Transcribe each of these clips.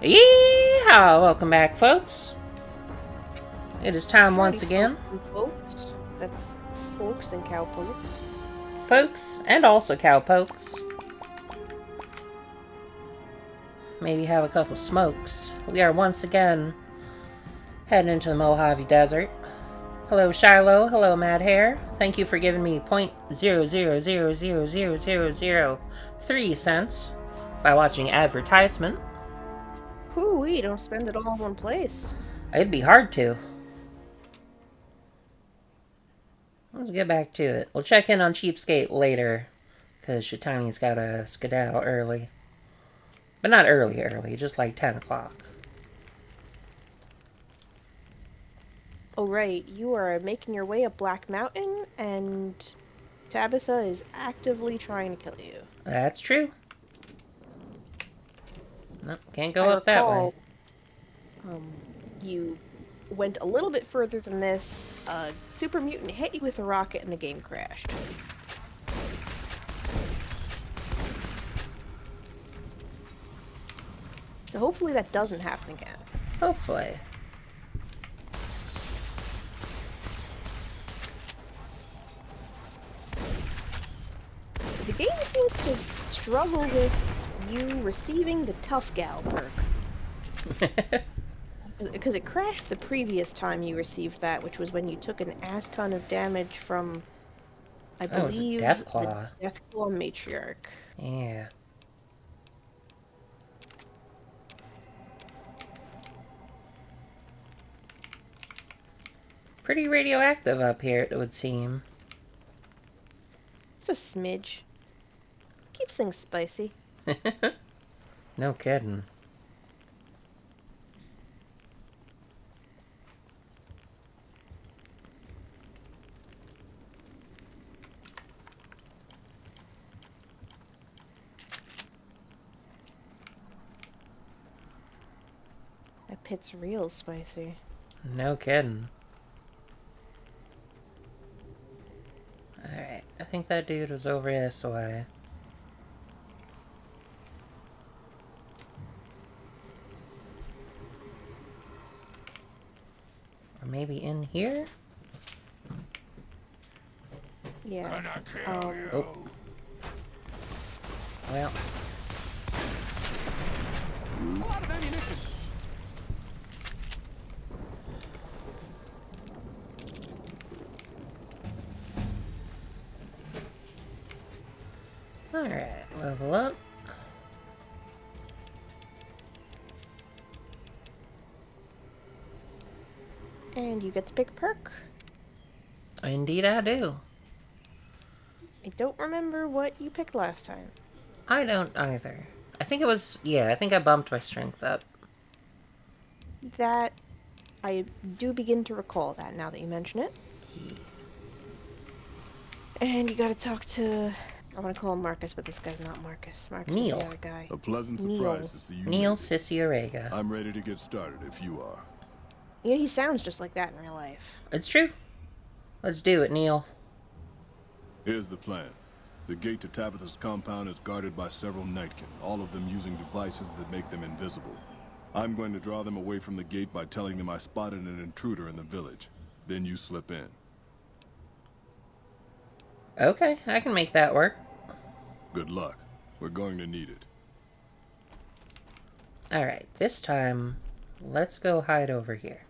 Yeehaw! Welcome back, folks. It is time once again. Folks. That's folks and cowpokes. Folks, and also cowpokes. Maybe have a couple smokes. We are once again heading into the Mojave Desert. Hello, Shiloh. Hello, Mad Hair. Thank you for giving me 0.0000003 cents by watching advertisement. Hoo-wee, don't spend it all in one place. It'd be hard to. Let's get back to it. We'll check in on Cheapskate later, because Shitami's gotta skedaddle early. But not early, just like 10 o'clock. Oh, right, you are making your way up Black Mountain, and Tabitha is actively trying to kill you. That's true. Nope, can't go I up that way. recall, you went a little bit further than this. A super mutant hit you with a rocket and the game crashed. So hopefully that doesn't happen again. Hopefully. The game seems to struggle with you receiving the Tough Gal perk. Because it crashed the previous time you received that, which was when you took an ass ton of damage from, I That was a believe, the Deathclaw. Deathclaw Matriarch. Yeah. Pretty radioactive up here, it would seem. Just a smidge. Keeps things spicy. No kidding. That pit's real spicy. No kidding. Alright, I think that dude was over this way. Or maybe in here? Yeah. Oh. Well. A lot of ammunition. Alright, level up. And you get to pick a perk. Indeed I do. I don't remember what you picked last time. I don't either. I think it was... Yeah, I think I bumped my strength up. That, I do begin to recall that now that you mention it. And you gotta talk to... I want to call him Marcus, but this guy's not Marcus. Marcus is Neil. the other guy. A pleasant Neil. surprise to see you. Neil Sisiorega. I'm ready to get started if you are. You know, he sounds just like that in real life. It's true. Let's do it, Neil. Here's the plan. The gate to Tabitha's compound is guarded by several Nightkin, all of them using devices that make them invisible. I'm going to draw them away from the gate by telling them I spotted an intruder in the village. Then you slip in. Okay, I can make that work. Good luck. We're going to need it. Alright, this time, let's go hide over here.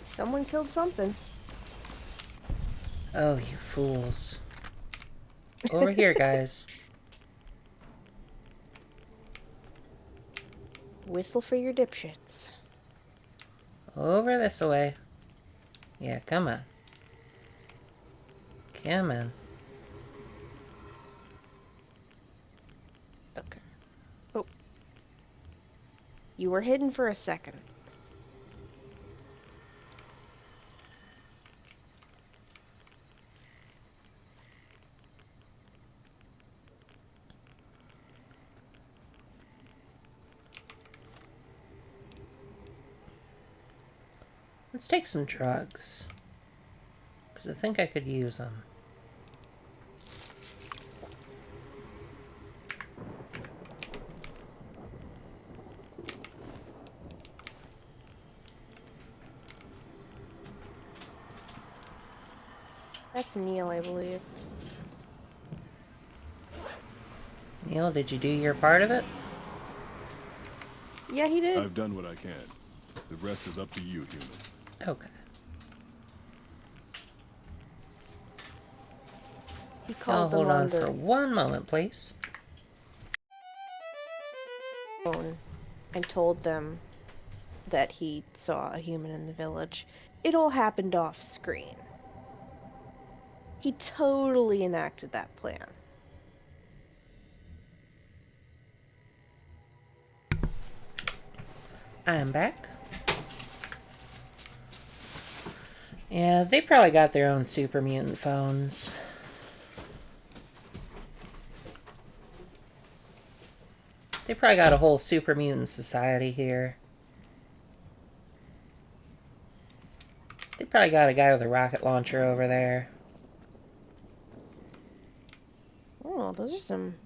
Someone killed something. Oh, you fools. Over here, guys. Whistle for your dipshits. Over this way. Yeah, come on. Come on. Okay. Oh. You were hidden for a second. Let's take some drugs. Because I think I could use them. That's Neil, I believe. Neil, did you do your part of it? Yeah, he did. I've done what I can. The rest is up to you, human. Okay. He I'll called them hold on on for the one moment, please. phone and told them that he saw a human in the village. It all happened off screen. He totally enacted that plan. I'm back. Yeah, they probably got their own super mutant phones. They probably got a whole super mutant society here. They probably got a guy with a rocket launcher over there. Oh, those are some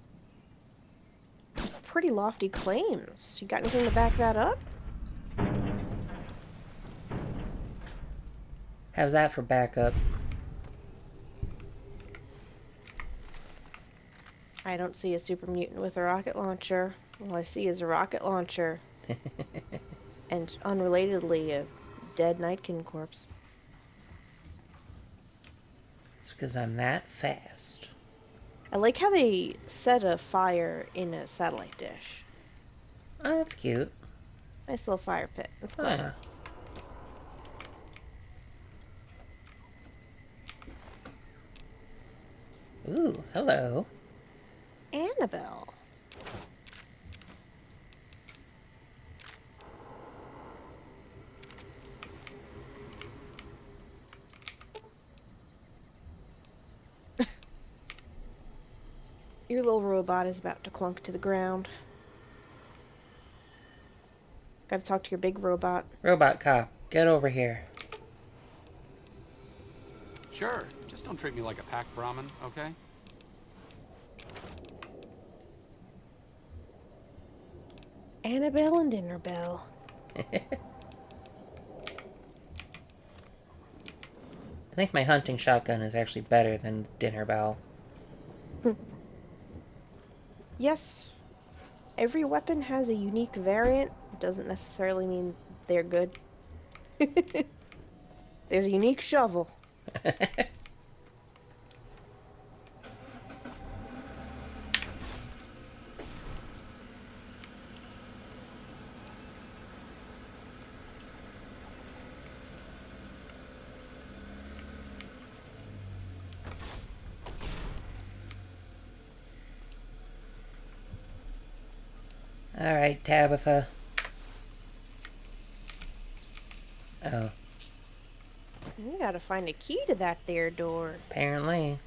pretty lofty claims. You got anything to back that up? How's that for backup? I don't see a super mutant with a rocket launcher. All I see is a rocket launcher. And unrelatedly, a dead Nightkin corpse. It's because I'm that fast. I like how they set a fire in a satellite dish. Oh, that's cute. Nice little fire pit. That's Oh, clever. yeah. Ooh, hello. Annabelle. Your little robot is about to clunk to the ground. Gotta talk to your big robot. Robot cop, get over here. Sure, just don't treat me like a pack Brahmin, okay? Annabelle and Dinner Bell. I think my hunting shotgun is actually better than dinner bell. Yes, every weapon has a unique variant. Doesn't necessarily mean they're good. There's a unique shovel. Alright, Tabitha. Oh, We gotta find a key to that there door. apparently.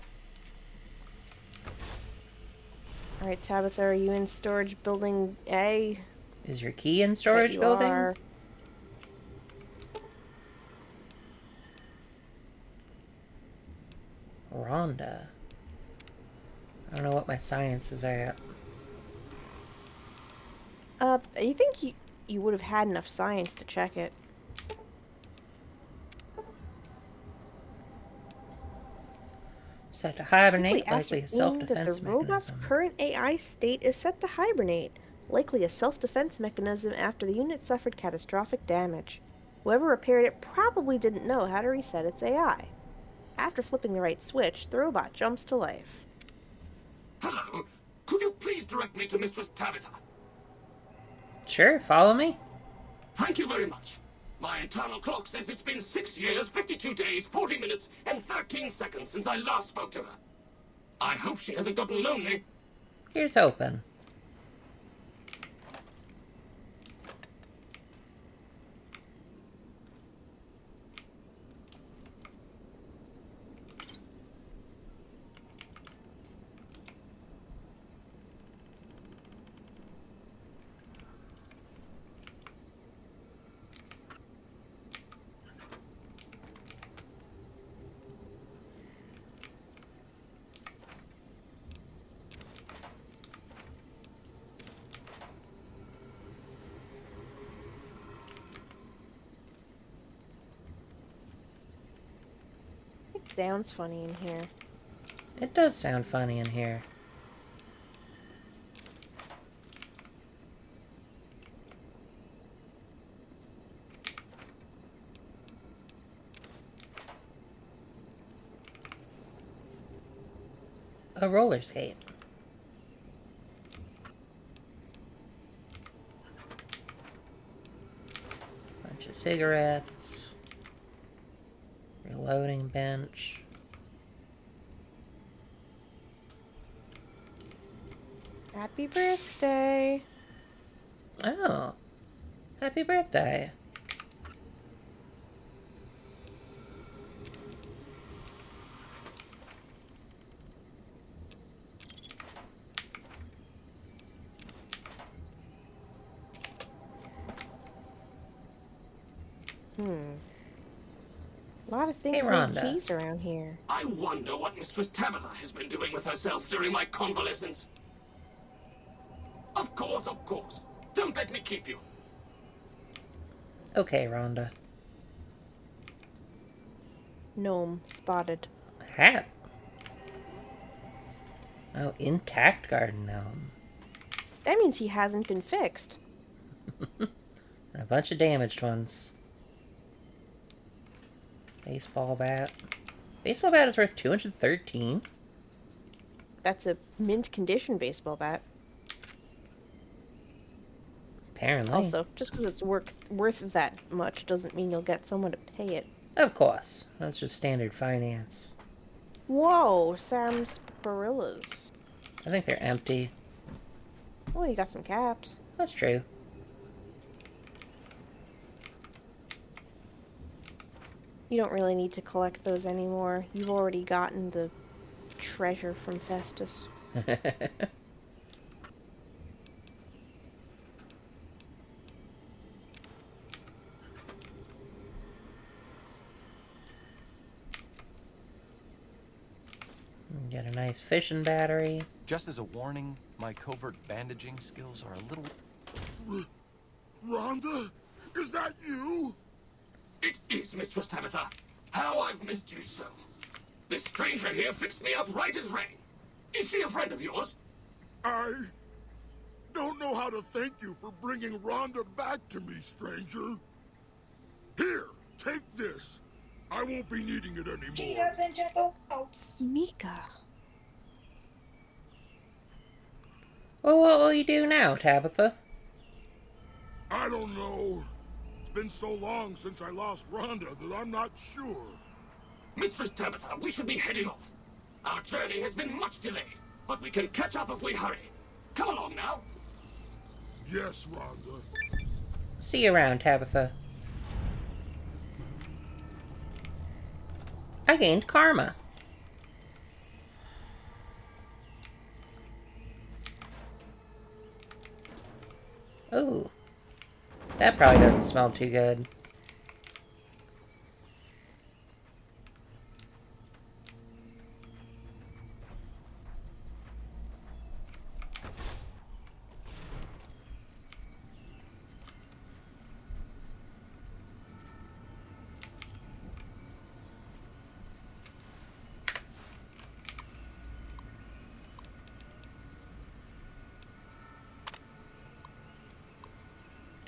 Alright, Tabitha, are you in storage building A? Is your key in Bet storage you building? are. Rhonda. I don't know what my science is at. You think you would have had enough science to check it? Set to hibernate, Quickly likely a ascertained that the self-defense robot's mechanism. current AI state is set to hibernate, likely a self-defense mechanism after the unit suffered catastrophic damage. Whoever repaired it probably didn't know how to reset its AI. After flipping the right switch, the robot jumps to life. Hello. Could you please direct me to Mistress Tabitha? Sure, follow me. Thank you very much. My internal clock says it's been 6 years, 52 days, 40 minutes, and 13 seconds since I last spoke to her. I hope she hasn't gotten lonely. Here's hoping. sounds funny in here. It does sound funny in here. A roller skate. Bunch of cigarettes. Reloading bench. Happy birthday. Oh. Happy birthday. A lot of things Hey, need Rhonda. keys around here. I wonder what Mistress Tabitha has been doing with herself during my convalescence. Of course, of course. Don't let me keep you. Okay, Rhonda. Gnome spotted. Hat. Oh, intact garden gnome. That means he hasn't been fixed. And a bunch of damaged ones. Baseball bat. Baseball bat is worth 213. That's a mint condition baseball bat. Apparently. Also, just because it's worth that much doesn't mean you'll get someone to pay it. Of course. That's just standard finance. Whoa, sarsaparillas. I think they're empty. Oh, you got some caps. That's true. You don't really need to collect those anymore. You've already gotten the treasure from Festus. Get a nice fishing battery. Just as a warning, my covert bandaging skills are a little... Rhonda? Is that you? It is, Mistress Tabitha. How I've missed you so. This stranger here fixed me up right as rain. Is she a friend of yours? I don't know how to thank you for bringing Rhonda back to me, stranger. Here, take this. I won't be needing it anymore. Cheetahs and gentle goats. Mika. Well, what will you do now, Tabitha? I don't know. It's been so long since I lost Rhonda that I'm not sure. Mistress Tabitha, we should be heading off. Our journey has been much delayed, but we can catch up if we hurry. Come along now. Yes, Rhonda. See you around, Tabitha. I gained karma. Ooh. That probably doesn't smell too good.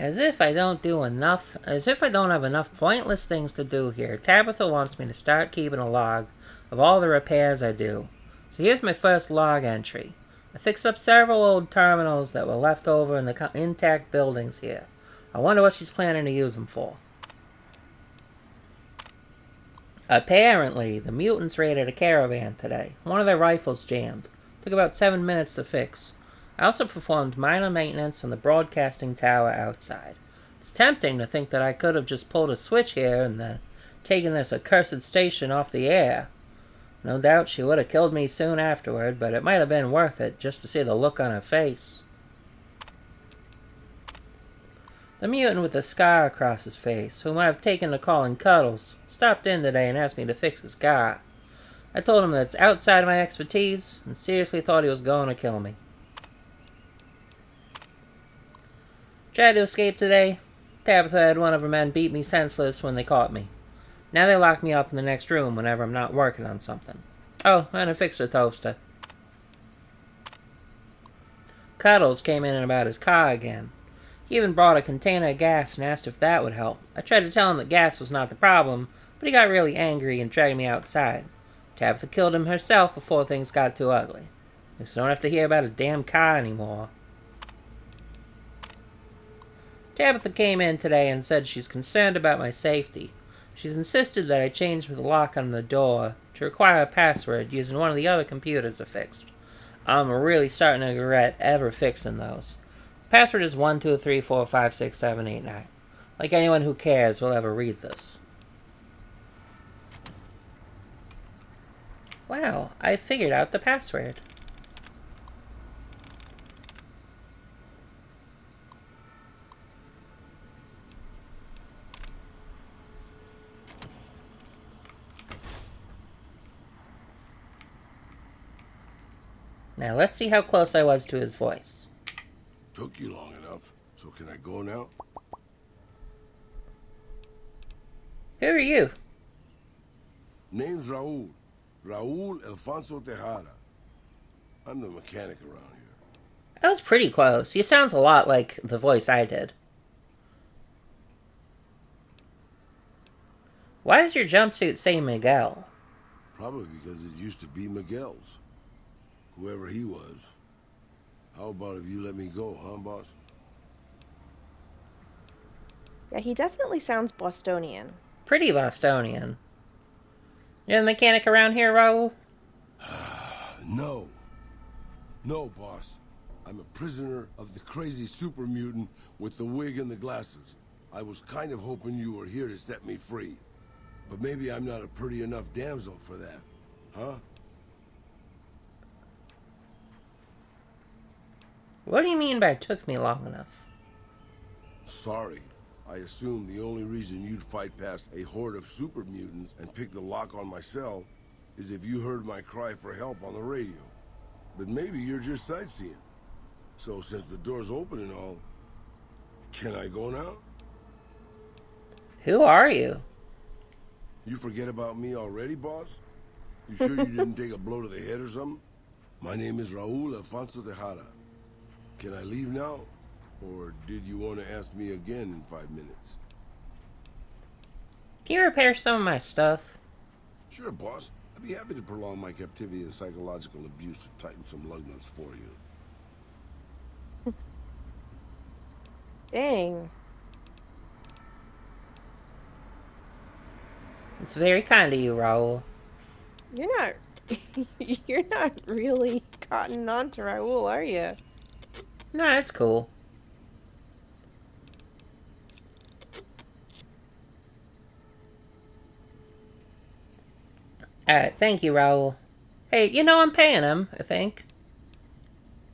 As if I don't have enough pointless things to do here, Tabitha wants me to start keeping a log of all the repairs I do. So here's my first log entry. I fixed up several old terminals that were left over in the intact buildings here. I wonder what she's planning to use them for. Apparently, the mutants raided a caravan today. One of their rifles jammed. Took about 7 minutes to fix. I also performed minor maintenance on the broadcasting tower outside. It's tempting to think that I could have just pulled a switch here and then taken this accursed station off the air. No doubt she would have killed me soon afterward, but it might have been worth it just to see the look on her face. The mutant with the scar across his face, whom I have taken to calling Cuddles, stopped in today and asked me to fix his scar. I told him that it's outside of my expertise, and seriously thought he was going to kill me. Tried to escape today. Tabitha had one of her men beat me senseless when they caught me. Now they lock me up in the next room whenever I'm not working on something. Oh, and I fixed the toaster. Cuddles came in about his car again. He even brought a container of gas and asked if that would help. I tried to tell him that gas was not the problem, but he got really angry and dragged me outside. Tabitha killed him herself before things got too ugly. I just don't have to hear about his damn car anymore. Tabitha came in today and said she's concerned about my safety. She's insisted that I change the lock on the door to require a password using one of the other computers I fixed. I'm really starting to regret ever fixing those. The password is 123456789. Like anyone who cares will ever read this. Wow, I figured out the password. Now let's see how close I was to his voice. Took you long enough, so can I go now? Who are you? Name's Raul. Raul Alfonso Tejada. I'm the mechanic around here. That was pretty close. He sounds a lot like the voice I did. Why does your jumpsuit say Miguel? Probably because it used to be Miguel's. Whoever he was. How about if you let me go, huh, boss? Yeah, he definitely sounds Bostonian. Pretty Bostonian. You're the mechanic around here, Raul? No. No, boss. I'm a prisoner of the crazy super mutant with the wig and the glasses. I was kind of hoping you were here to set me free. But maybe I'm not a pretty enough damsel for that, huh? What do you mean by took me long enough? Sorry. I assumed the only reason you'd fight past a horde of super mutants and pick the lock on my cell is if you heard my cry for help on the radio. But maybe you're just sightseeing. So since the door's open and all, can I go now? Who are you? You forget about me already, boss? You sure you didn't take a blow to the head or something? My name is Raul Alfonso Tejada. Can I leave now? Or did you want to ask me again in 5 minutes? Can you repair some of my stuff? Sure, boss. I'd be happy to prolong my captivity and psychological abuse to tighten some lug nuts for you. Dang. It's very kind of you, Raul. You're not really cotton on to Raul, are you? Nah, it's cool. Alright, thank you, Raul. Hey, you know, I'm paying him, I think.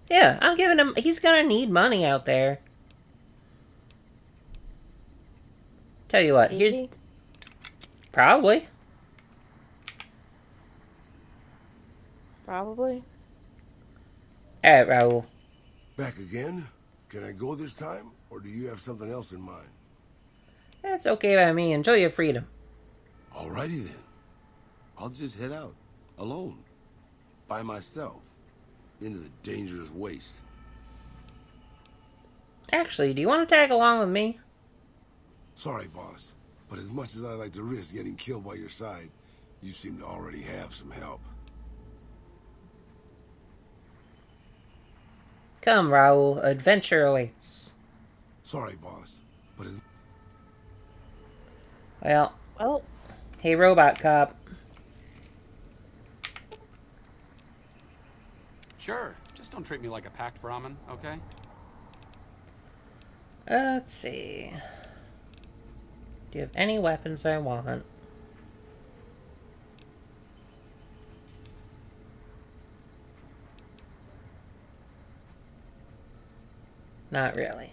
Yeah, I'm giving him... He's gonna need money out there. Tell you what, here's... Easy? Probably. Probably. Alright, Raul. Back again? Can I go this time? Or do you have something else in mind? That's okay by me. Enjoy your freedom. Alrighty then. I'll just head out. Alone. By myself. Into the dangerous waste. Actually, do you want to tag along with me? Sorry, boss. But as much as I like to risk getting killed by your side, you seem to already have some help. Come, Raul. Adventure awaits. Sorry, boss. But as... Well, hey, robot cop. Sure. Just don't treat me like a packed Brahmin, okay? Let's see. Do you have any weapons I want? Not really.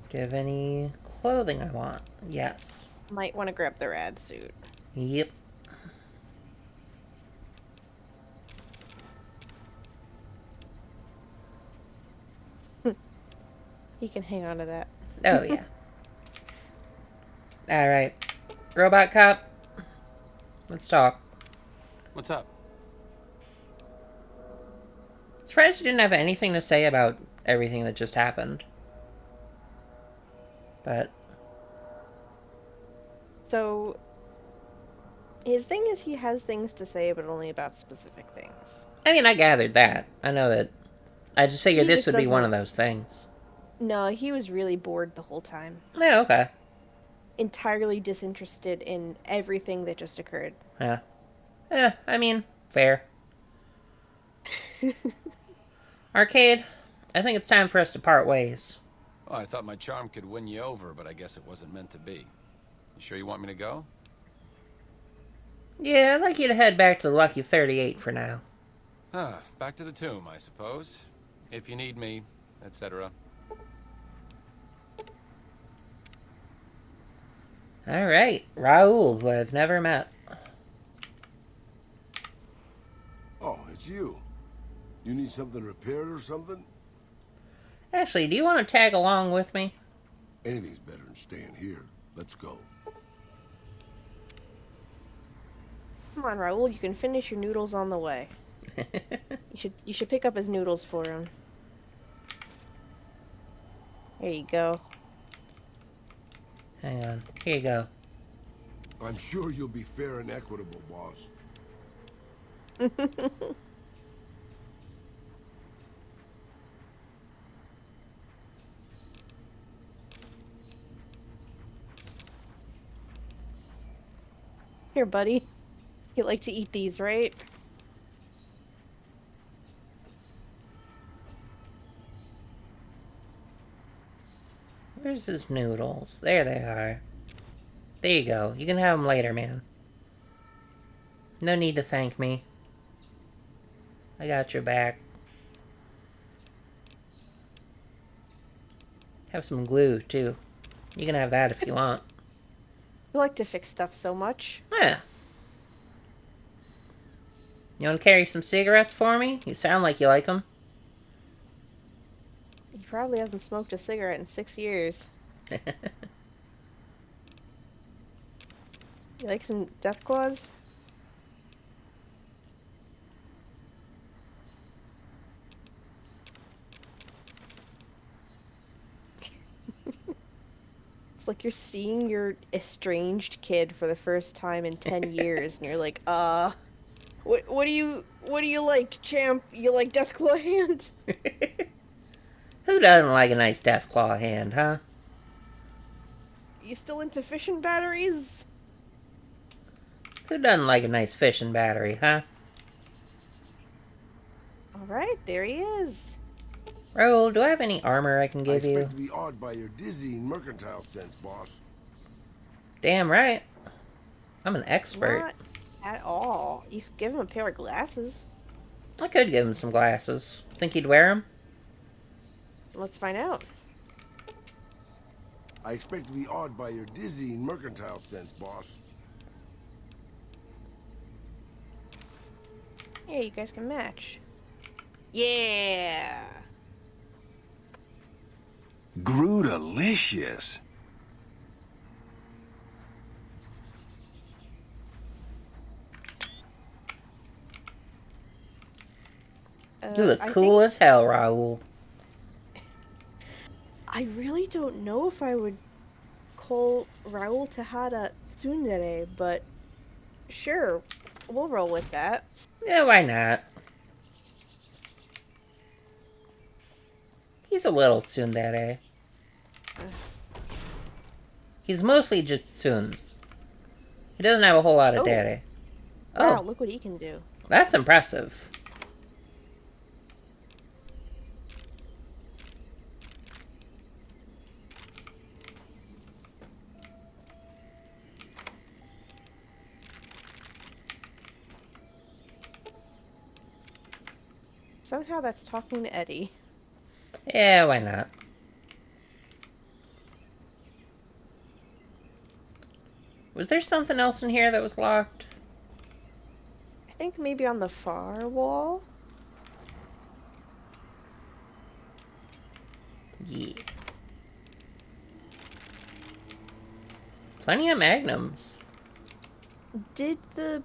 Do you have any clothing I want? Yes. Might want to grab the rad suit. Yep. He can hang on to that. Oh, yeah. Alright. Robot cop, let's talk. What's up? Surprised you didn't have anything to say about everything that just happened. But... So, his thing is he has things to say, but only about specific things. I mean, I gathered that. I know that. I just figured He this just would be one of doesn't- those things. No, he was really bored the whole time. Yeah, okay. Entirely disinterested in everything that just occurred. Yeah. Yeah, I mean, fair. Arcade, I think it's time for us to part ways. Oh, I thought my charm could win you over, but I guess it wasn't meant to be. You sure you want me to go? Yeah, I'd like you to head back to the Lucky 38 for now. Back to the tomb, I suppose. If you need me, etc. Alright, Raoul, who I've never met. Oh, it's you. You need something repaired or something? Actually, do you want to tag along with me? Anything's better than staying here. Let's go. Come on, Raoul, you can finish your noodles on the way. You should pick up his noodles for him. There you go. Hang on. Here you go. I'm sure you'll be fair and equitable, boss. Here, buddy. You like to eat these, right? Where's his noodles? There they are. There you go. You can have them later, man. No need to thank me. I got your back. Have some glue, too. You can have that if you want. You like to fix stuff so much. Yeah. You want to carry some cigarettes for me? You sound like you like them. He probably hasn't smoked a cigarette in 6 years. You like some death claws? It's like you're seeing your estranged kid for the first time in 10 years, and you're like, what do you like, champ? You like Deathclaw hand? Who doesn't like a nice Deathclaw hand, huh? You still into fishing batteries? Who doesn't like a nice fishing battery, huh? Alright, there he is. Raoul, do I have any armor I can I give you? expect to be awed by your dizzying mercantile sense, boss. Damn right. I'm an expert. Not at all. You could give him a pair of glasses. I could give him some glasses. Think he'd wear them? Let's find out. I expect to be awed by your dizzying mercantile sense, boss. Here, you guys can match. Yeah! Grootalicious. You look I cool think- as hell, Raoul. I really don't know if I would call Raul Tejada tsundere, but sure, we'll roll with that. Yeah, why not? He's a little tsundere. He's mostly just tsun. He doesn't have a whole lot of Oh. dere. Wow, Oh, look what he can do. that's impressive. Somehow that's talking to Eddie. Yeah, why not? Was there something else in here that was locked? I think maybe on the far wall? Yeah. Plenty of magnums. Did the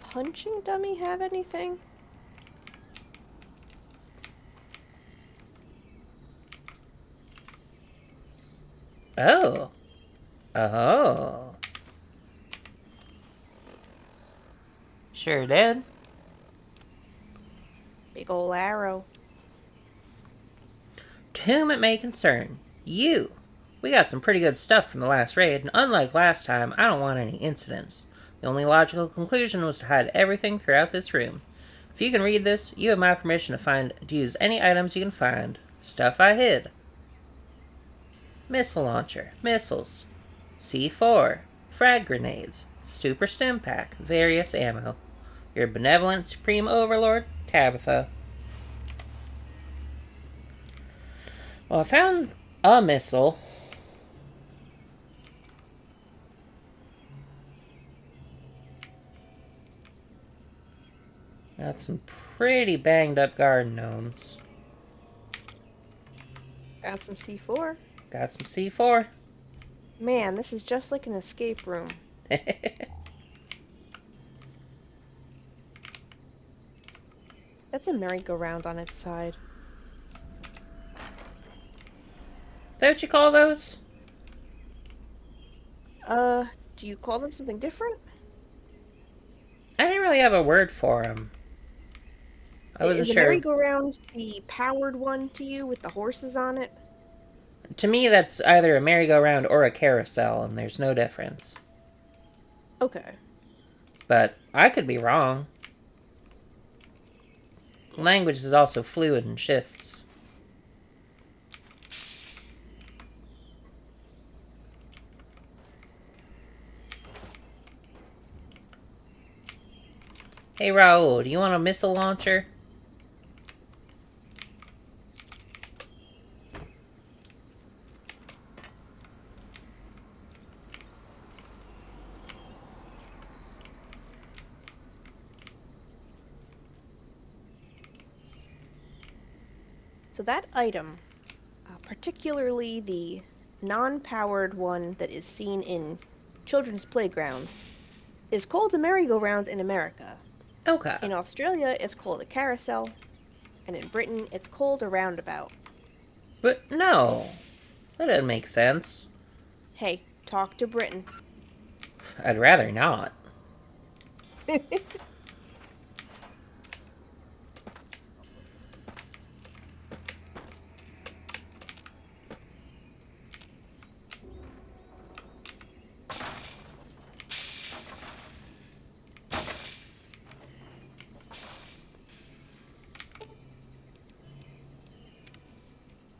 punching dummy have anything? Oh. Oh. Sure did. Big ol' arrow. To whom it may concern, you. We got some pretty good stuff from the last raid, and unlike last time, I don't want any incidents. The only logical conclusion was to hide everything throughout this room. If you can read this, you have my permission to use any items you can find. Stuff I hid. Missile launcher, missiles, C4, frag grenades, super stim pack, various ammo. Your benevolent supreme overlord, Tabitha. Well, I found a missile. Got some pretty banged up garden gnomes. Got some C4. Got some C4. Man, this is just like an escape room. That's a merry-go-round on its side. Is that what you call those? Do you call them something different? I didn't really have a word for them. I wasn't Is a sure. merry-go-round the powered one to you with the horses on it? To me, that's either a merry-go-round or a carousel, and there's no difference. Okay. But I could be wrong. Language is also fluid and shifts. Hey Raul, do you want a missile launcher? So that item, particularly the non-powered one that is seen in children's playgrounds, is called a merry-go-round in America. Okay. In Australia, it's called a carousel, and in Britain, it's called a roundabout. But no, that doesn't make sense. Hey, talk to Britain. I'd rather not.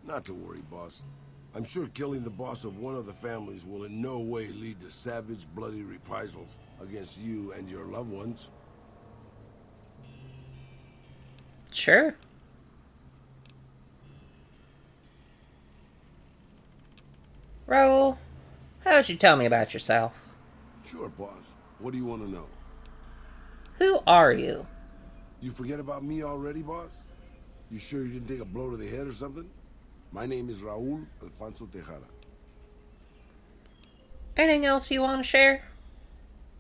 Not to worry, boss. I'm sure killing the boss of one of the families will in no way lead to savage, bloody reprisals against you and your loved ones. Sure. Raul, how would you tell me about yourself? Sure, boss. What do you want to know? Who are you? You forget about me already, boss? You sure you didn't take a blow to the head or something? My name is Raul Alfonso Tejada. Anything else you want to share?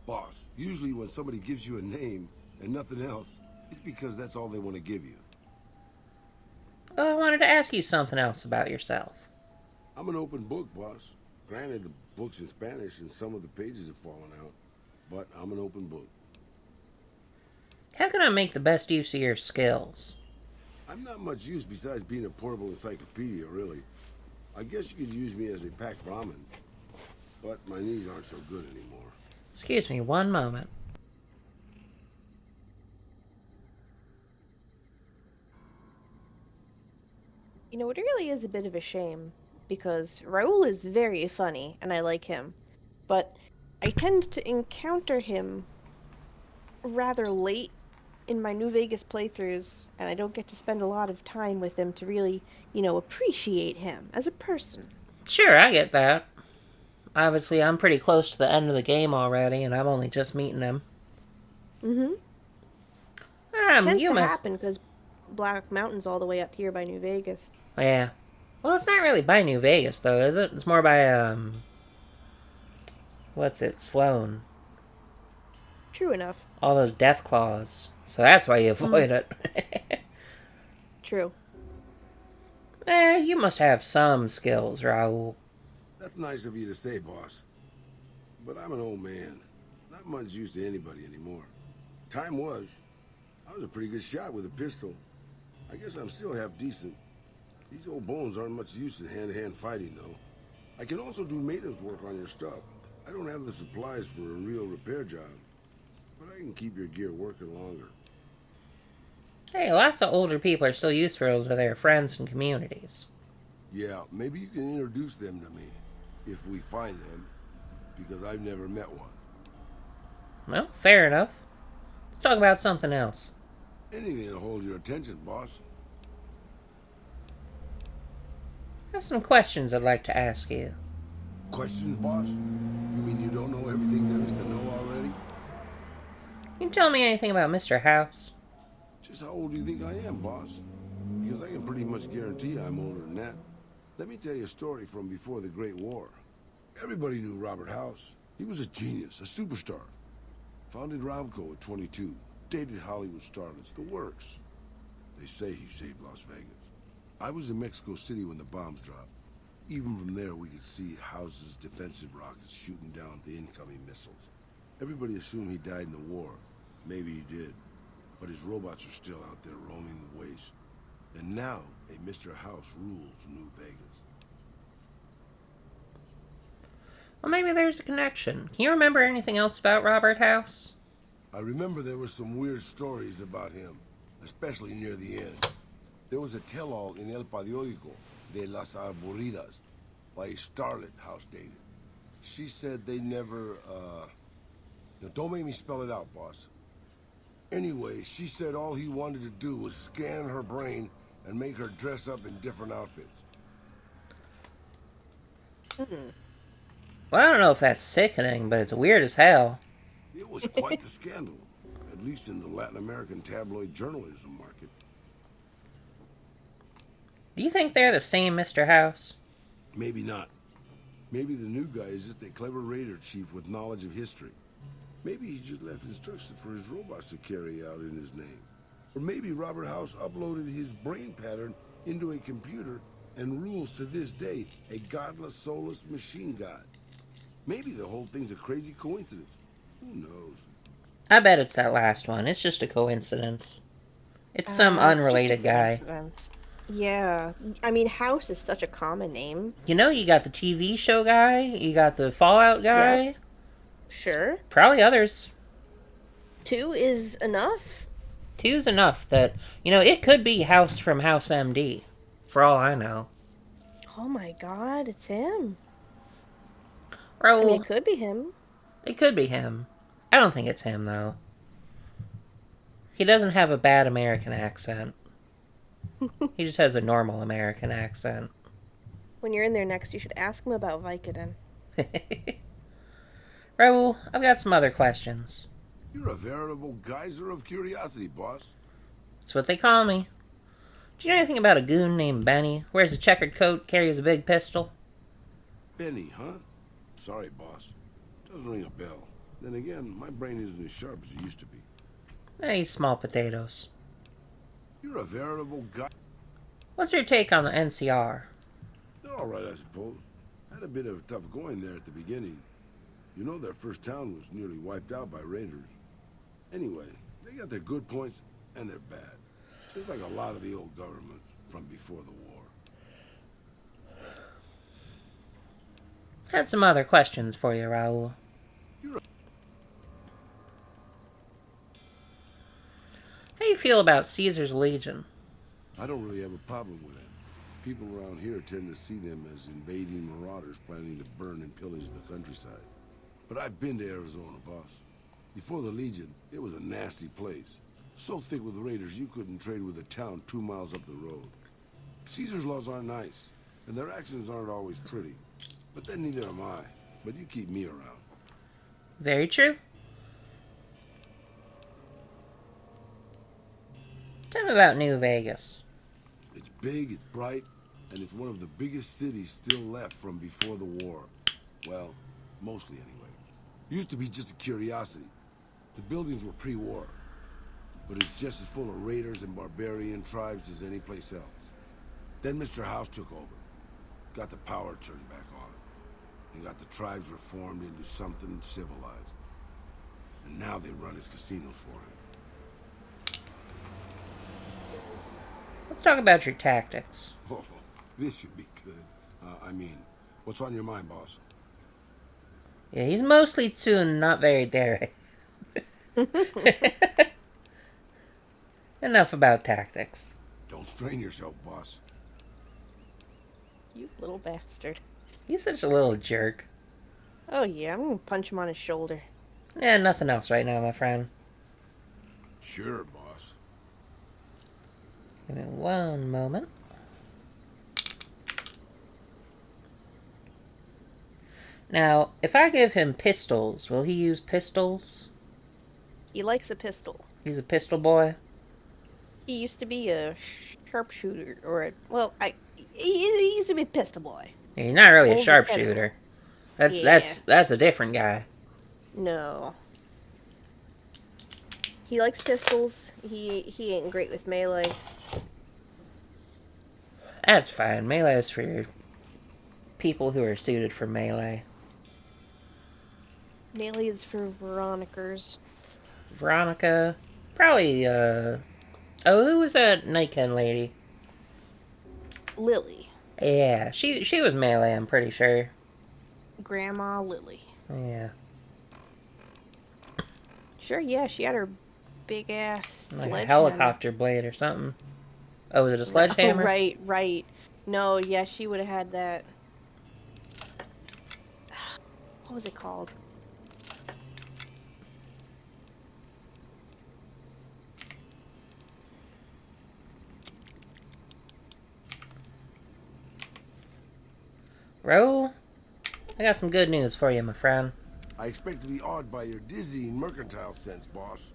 Boss, usually when somebody gives you a name and nothing else, it's because that's all they want to give you. Well, I wanted to ask you something else about yourself. I'm an open book, boss. Granted, the book's in Spanish and some of the pages have fallen out, but I'm an open book. How can I make the best use of your skills? I'm not much use besides being a portable encyclopedia, really. I guess you could use me as a pack Brahmin, but my knees aren't so good anymore. Excuse me one moment. You know, it really is a bit of a shame, because Raul is very funny, and I like him. But I tend to encounter him rather late in my New Vegas playthroughs, and I don't get to spend a lot of time with him to really, appreciate him as a person. Sure, I get that. Obviously, I'm pretty close to the end of the game already, and I'm only just meeting him. Mm-hmm. Tends to happen because Black Mountain's all the way up here by New Vegas. Yeah. Well, it's not really by New Vegas, though, is it? It's more by, what's it? Sloan. True enough. All those death claws. So that's why you avoid it. True. You must have some skills, Raul. That's nice of you to say, boss. But I'm an old man. Not much use to anybody anymore. Time was. I was a pretty good shot with a pistol. I guess I'm still half decent. These old bones aren't much use in hand-to-hand fighting, though. I can also do maintenance work on your stuff. I don't have the supplies for a real repair job, but I can keep your gear working longer. Hey, lots of older people are still useful to their friends and communities. Yeah, maybe you can introduce them to me, if we find them, because I've never met one. Well, fair enough. Let's talk about something else. Anything to hold your attention, boss. I have some questions I'd like to ask you. Questions, boss? You mean you don't know everything there is to know already? Can you tell me anything about Mr. House? Just how old do you think I am, boss? Because I can pretty much guarantee I'm older than that. Let me tell you a story from before the Great War. Everybody knew Robert House. He was a genius, a superstar. Founded Robco at 22. Dated Hollywood starlets, the works. They say he saved Las Vegas. I was in Mexico City when the bombs dropped. Even from there, we could see House's defensive rockets shooting down the incoming missiles. Everybody assumed he died in the war. Maybe he did. But his robots are still out there roaming the waste. And now, a Mr. House rules New Vegas. Well, maybe there's a connection. Can you remember anything else about Robert House? I remember there were some weird stories about him, especially near the end. There was a tell-all in El Periódico de las Aburridas by a starlet House dated. She said they never, Now, don't make me spell it out, boss. Anyway, she said all he wanted to do was scan her brain and make her dress up in different outfits. Well, I don't know if that's sickening, but it's weird as hell. It was quite the scandal, at least in the Latin American tabloid journalism market. Do you think they're the same Mr. House? Maybe not. Maybe the new guy is just a clever raider chief with knowledge of history. Maybe he just left instructions for his robots to carry out in his name. Or maybe Robert House uploaded his brain pattern into a computer and rules to this day a godless, soulless machine god. Maybe the whole thing's a crazy coincidence. Who knows? I bet it's that last one. It's just a coincidence. It's some It's just a unrelated guy. coincidence. Yeah. I mean, House is such a common name. You know, you got the TV show guy, you got the Fallout guy. Yeah. Sure. Probably others. 2 is enough. 2's enough that, it could be House from House MD, for all I know. Oh my god, it's him. Raul, I mean, it could be him. it could be him. I don't think it's him, though. He doesn't have a bad American accent. He just has a normal American accent. When you're in there next, you should ask him about Vicodin. Raul, I've got some other questions. You're a veritable geyser of curiosity, boss. That's what they call me. Do you know anything about a goon named Benny? Wears a checkered coat, carries a big pistol? Benny, huh? Sorry, boss. Doesn't ring a bell. Then again, my brain isn't as sharp as it used to be. He's small potatoes. You're a veritable guy. What's your take on the NCR? They're all right, I suppose. Had a bit of tough going there at the beginning. You know, their first town was nearly wiped out by raiders. Anyway, they got their good points and their bad. Just like a lot of the old governments from before the war. Had some other questions for you, Raul. How do you feel about Caesar's Legion? I don't really have a problem with it. People around here tend to see them as invading marauders planning to burn and pillage the countryside. But I've been to Arizona, boss. Before the Legion, it was a nasty place. So thick with raiders, you couldn't trade with a town 2 miles up the road. Caesar's laws aren't nice, and their actions aren't always pretty. But then neither am I. But you keep me around. Very true. Tell me about New Vegas. It's big, it's bright, and it's one of the biggest cities still left from before the war. Well, mostly anyway. Used to be just a curiosity. The buildings were pre-war, but it's just as full of raiders and barbarian tribes as any place else. Then Mr. House took over, got the power turned back on, and got the tribes reformed into something civilized. And now they run his casinos for him. Let's talk about your tactics. Oh, this should be good. I mean, what's on your mind, boss? Yeah, he's mostly tuned, not very daring. Enough about tactics. Don't strain yourself, boss. You little bastard. He's such a little jerk. Oh yeah, I'm gonna punch him on his shoulder. Yeah, nothing else right now, my friend. Sure, boss. Give me one moment. Now, if I give him pistols, will he use pistols? He likes a pistol. He's a pistol boy? He used to be a sharpshooter, or he used to be a pistol boy. Yeah, he's not really a Older sharpshooter. That's a different guy. No. He likes pistols. He ain't great with melee. That's fine. Melee is for people who are suited for melee. Melee is for Veronicas. Veronica. Probably, oh, who was that Nightkin lady? Lily. Yeah, she was melee, I'm pretty sure. Grandma Lily. Yeah. Sure, yeah, she had her big ass Like a sledgehammer. helicopter blade or something. Oh, was it a sledgehammer? Oh, right. No, yeah, she would have had that. What was it called? Ro, I got some good news for you, my friend. I expect to be awed by your dizzying mercantile sense, boss.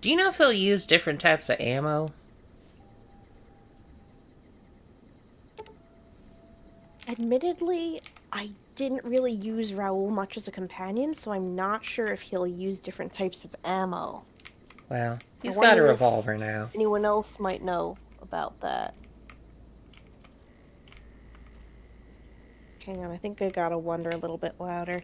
Do you know if he'll use different types of ammo? Admittedly, I didn't really use Raoul much as a companion, so I'm not sure if he'll use different types of ammo. Well, he's I got a wonder if revolver now. Anyone else might know about that. Hang on, I think I gotta wonder a little bit louder.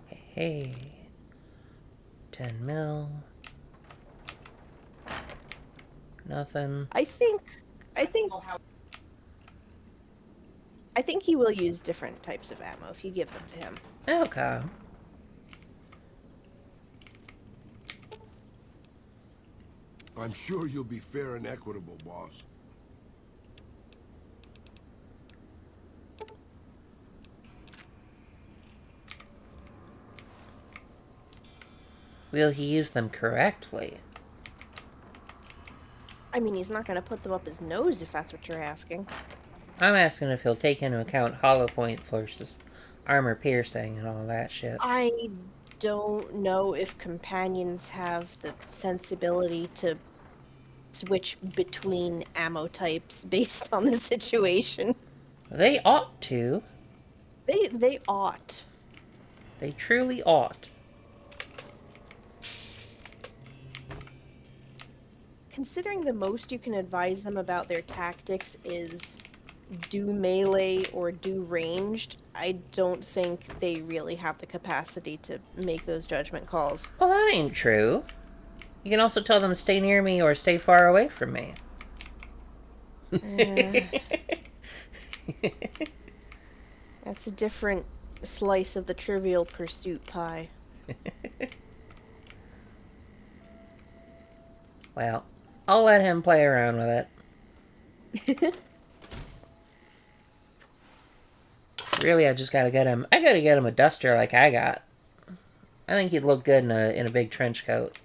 Hey. 10 mil. Nothing. I think he will use different types of ammo if you give them to him. Okay. I'm sure you'll be fair and equitable, boss. Will he use them correctly? I mean, he's not gonna put them up his nose if that's what you're asking. I'm asking if he'll take into account hollow point versus armor piercing and all that shit. I don't know if companions have the sensibility to switch between ammo types based on the situation. They ought to. They ought. They truly ought. Considering the most you can advise them about their tactics is do melee or do ranged, I don't think they really have the capacity to make those judgment calls. Well, that ain't true. You can also tell them to stay near me or stay far away from me. That's a different slice of the Trivial Pursuit pie. Well, I'll let him play around with it. Really, I just gotta get him. I gotta get him a duster like I got. I think he'd look good in a big trench coat.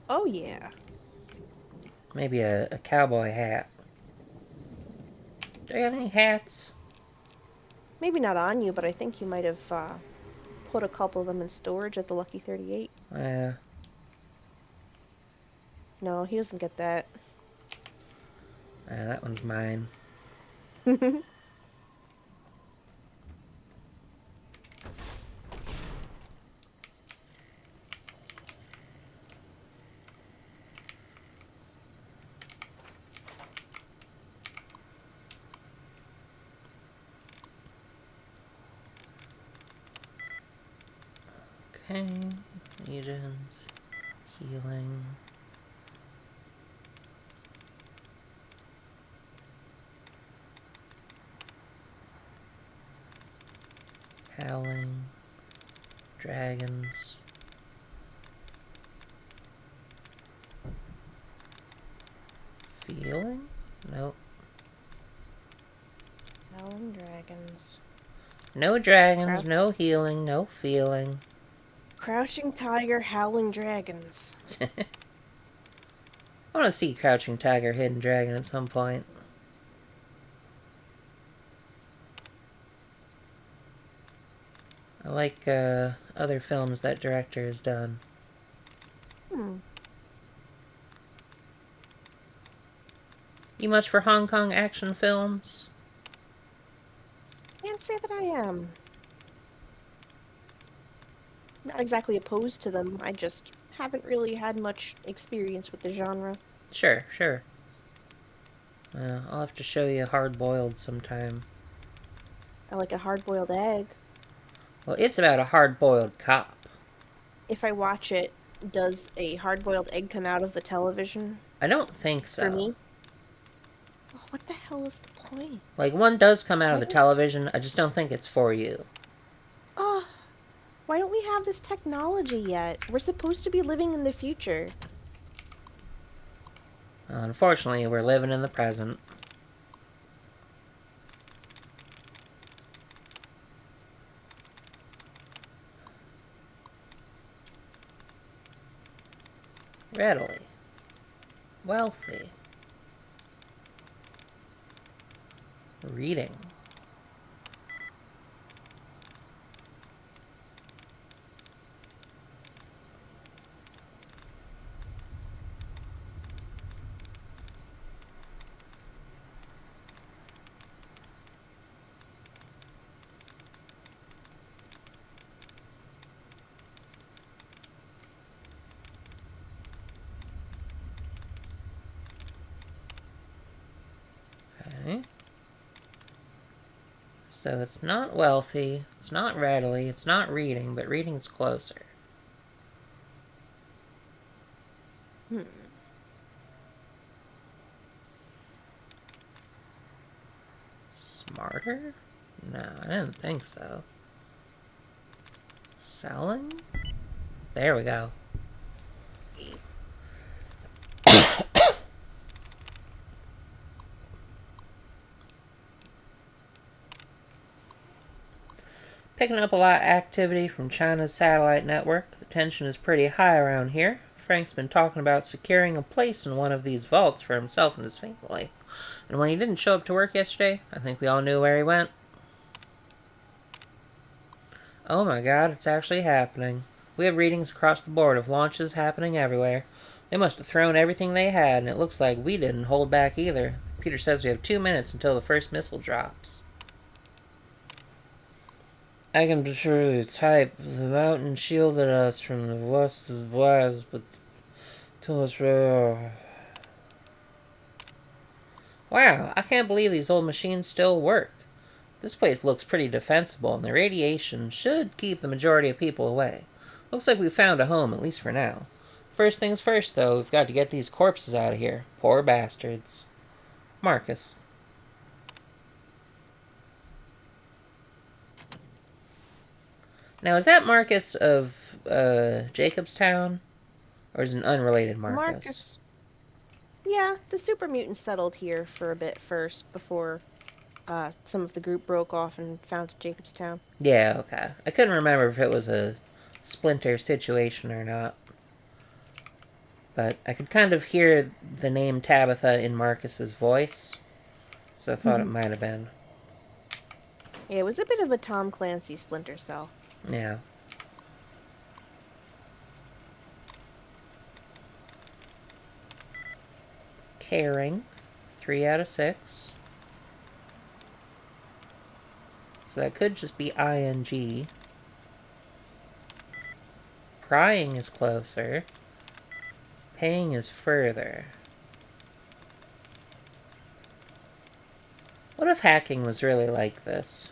Oh yeah. Maybe a cowboy hat. Do I have any hats? Maybe not on you, but I think you might have put a couple of them in storage at the Lucky 38. Yeah. No, he doesn't get that. That one's mine. Okay. Agents. Healing. Howling. Dragons. Feeling? Nope. Howling dragons. No dragons, Crouch- no healing, no feeling. Crouching tiger, howling dragons. I want to see Crouching Tiger, Hidden Dragon at some point. I like other films that director has done. You much for Hong Kong action films? Can't say that I am. Not exactly opposed to them. I just haven't really had much experience with the genre. Sure, sure. I'll have to show you Hard Boiled sometime. I like a hard-boiled egg. Well, it's about a hard-boiled cop. If I watch it, does a hard-boiled egg come out of the television I don't think so. for me? Oh, what the hell is the point? Like, one does come out of the television, I just don't think it's for you. Oh, why don't we have this technology yet? We're supposed to be living in the future. Unfortunately, we're living in the present. Readily. Wealthy. Reading. Okay. So it's not wealthy, it's not readily, it's not reading, but reading's closer. Smarter? No, I didn't think so. Selling? There we go. Picking up a lot of activity from China's satellite network. The tension is pretty high around here. Frank's been talking about securing a place in one of these vaults for himself and his family. And when he didn't show up to work yesterday, I think we all knew where he went. Oh my god, it's actually happening. We have readings across the board of launches happening everywhere. They must have thrown everything they had, and it looks like we didn't hold back either. Peter says we have 2 minutes until the first missile drops. I can be sure to type. The mountain shielded us from the west blast, but too much radar. Wow, I can't believe these old machines still work. This place looks pretty defensible, and the radiation should keep the majority of people away. Looks like we found a home, at least for now. First things first, though, we've got to get these corpses out of here. Poor bastards. Marcus. Now, is that Marcus of Jacobstown? Or is it an unrelated Marcus? Yeah, the super mutants settled here for a bit first before some of the group broke off and founded Jacobstown. Yeah, okay. I couldn't remember if it was a splinter situation or not. But I could kind of hear the name Tabitha in Marcus's voice. So I thought it might have been. Yeah, it was a bit of a Tom Clancy Splinter Cell. Yeah. Caring. 3 out of 6. So that could just be ing. Prying is closer. Paying is further. What if hacking was really like this?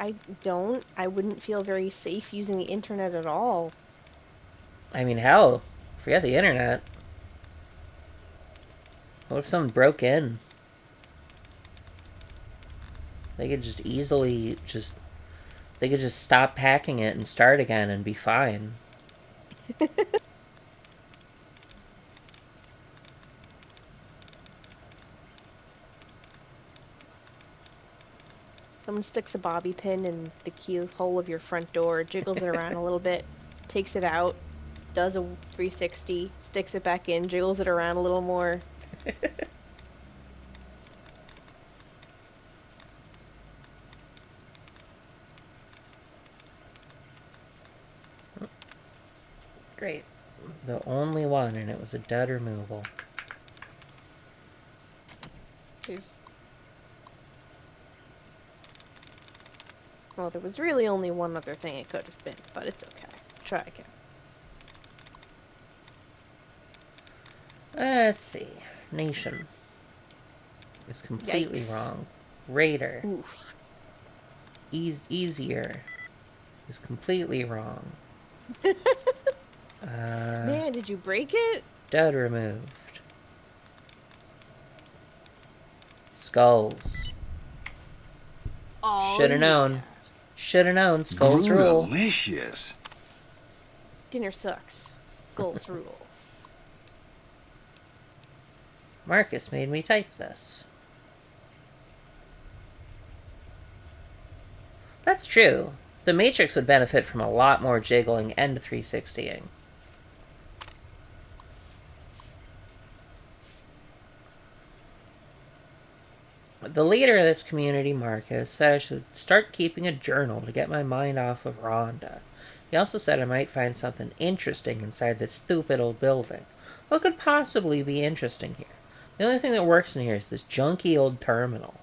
I wouldn't feel very safe using the internet at all. I mean, hell, forget the internet. What if someone broke in? They could just easily they could just stop hacking it and start again and be fine. Someone sticks a bobby pin in the keyhole of your front door, jiggles it around a little bit, takes it out, does a 360, sticks it back in, jiggles it around a little more. Great. The only one, and it was a dud removal. Well, there was really only one other thing it could have been, but it's okay. Try again. Let's see. Nation is completely Yikes. wrong. Raider. Oof. Easier is completely wrong. Man, did you break it? Dud removed. Skulls. Oh, Shoulda known. Shoulda known. Skulls rule. Delicious. Dinner sucks. Skulls rule. Marcus made me type this. That's true. The Matrix would benefit from a lot more jiggling and 360ing. The leader of this community, Marcus, said I should start keeping a journal to get my mind off of Rhonda. He also said I might find something interesting inside this stupid old building. What could possibly be interesting here? The only thing that works in here is this junky old terminal.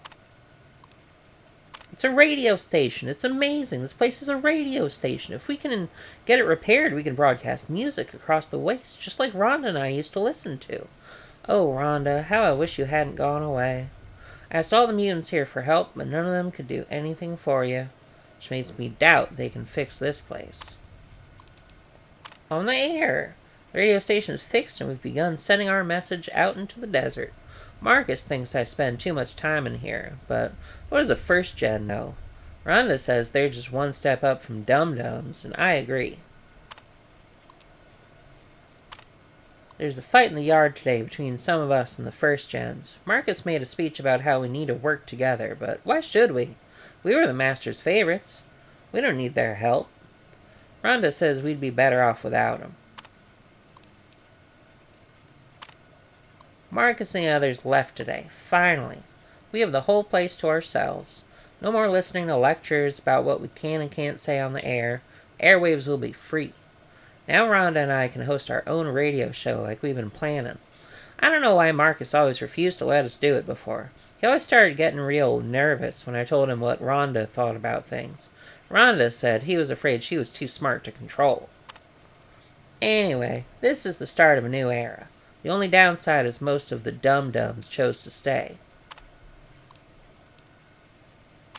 It's a radio station. It's amazing. This place is a radio station. If we can get it repaired, we can broadcast music across the waste, just like Rhonda and I used to listen to. Oh, Rhonda, how I wish you hadn't gone away. I asked all the mutants here for help, but none of them could do anything for you, which makes me doubt they can fix this place. On the air! The radio station is fixed, and we've begun sending our message out into the desert. Marcus thinks I spend too much time in here, but what does a first gen know? Rhonda says they're just one step up from dum-dums, and I agree. There's a fight in the yard today between some of us and the first gens. Marcus made a speech about how we need to work together, but why should we? We were the Master's favorites. We don't need their help. Rhonda says we'd be better off without them. Marcus and the others left today. Finally. We have the whole place to ourselves. No more listening to lectures about what we can and can't say on the air. Airwaves will be free. Now Rhonda and I can host our own radio show like we've been planning. I don't know why Marcus always refused to let us do it before. He always started getting real nervous when I told him what Rhonda thought about things. Rhonda said he was afraid she was too smart to control. Anyway, this is the start of a new era. The only downside is most of the dum-dums chose to stay.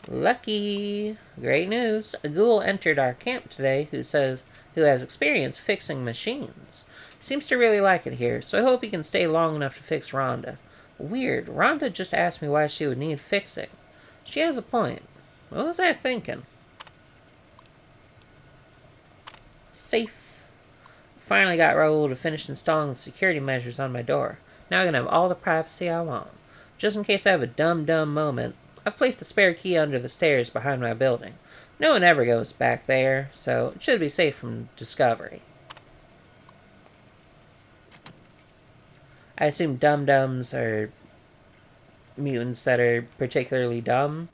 Lucky! Great news! A ghoul entered our camp today who has experience fixing machines. Seems to really like it here, so I hope he can stay long enough to fix Rhonda. Weird, Rhonda just asked me why she would need fixing. She has a point. What was I thinking? Safe. Finally got Raoul to finish installing the security measures on my door. Now I can have all the privacy I want. Just in case I have a dumb moment, I've placed a spare key under the stairs behind my building. No one ever goes back there, so it should be safe from discovery. I assume dum-dums are mutants that are particularly dumb.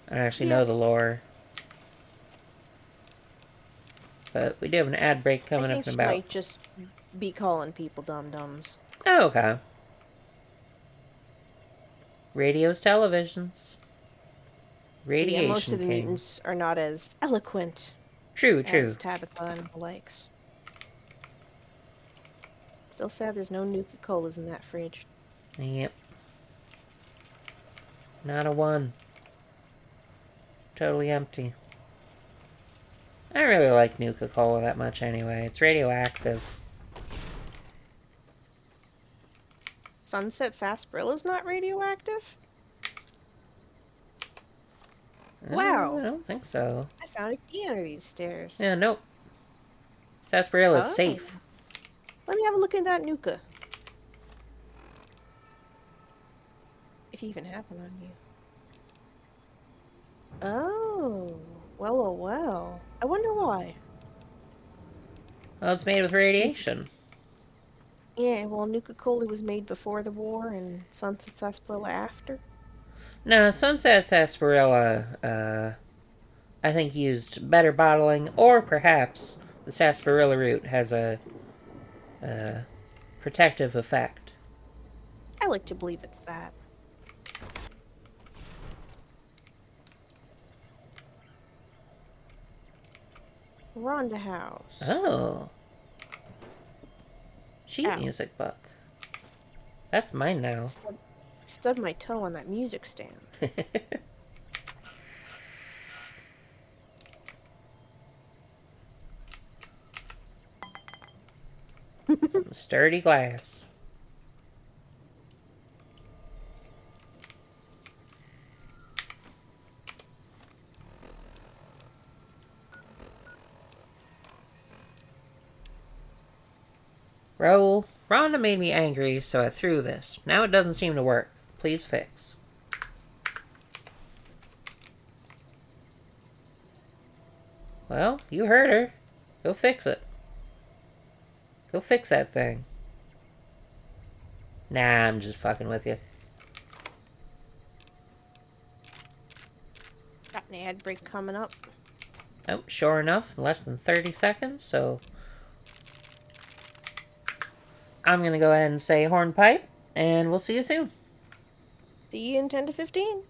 I don't actually know the lore. But we do have an ad break I coming up think in she about... might just be calling people dum-dums. Oh, okay. Radios, televisions. Yeah, most Radiation of the King. mutants are not as eloquent True. as Tabitha and the likes. Still sad there's no Nuka-Colas in that fridge. Yep. Not a one. Totally empty. I don't really like Nuka-Cola that much anyway. It's radioactive. Sunset Sarsarilla's not radioactive? Wow. I don't think so. I found a key under these stairs. Yeah, nope. Sarsarilla's Oh. safe. Let me have a look at that Nuka. If you even have one on you. Oh. Well, well, well. I wonder why. Well, it's made with radiation. Yeah, well, Nuka-Cola was made before the war and Sunset Sarsaparilla after. No, Sunset Sarsaparilla, I think used better bottling, or perhaps the sarsaparilla root has a protective effect. I like to believe it's that. Rhonda House. Oh. Sheet Ow. music book. That's mine now. Stubbed my toe on that music stand. Some sturdy glass. Raoul, Rhonda made me angry, so I threw this. Now it doesn't seem to work. Please fix. Well, you heard her. Go fix it. Go fix that thing. Nah, I'm just fucking with you. Got an ad break coming up. Oh, sure enough, less than 30 seconds, so... I'm gonna go ahead and say hornpipe, and we'll see you soon. See you in 10 to 15.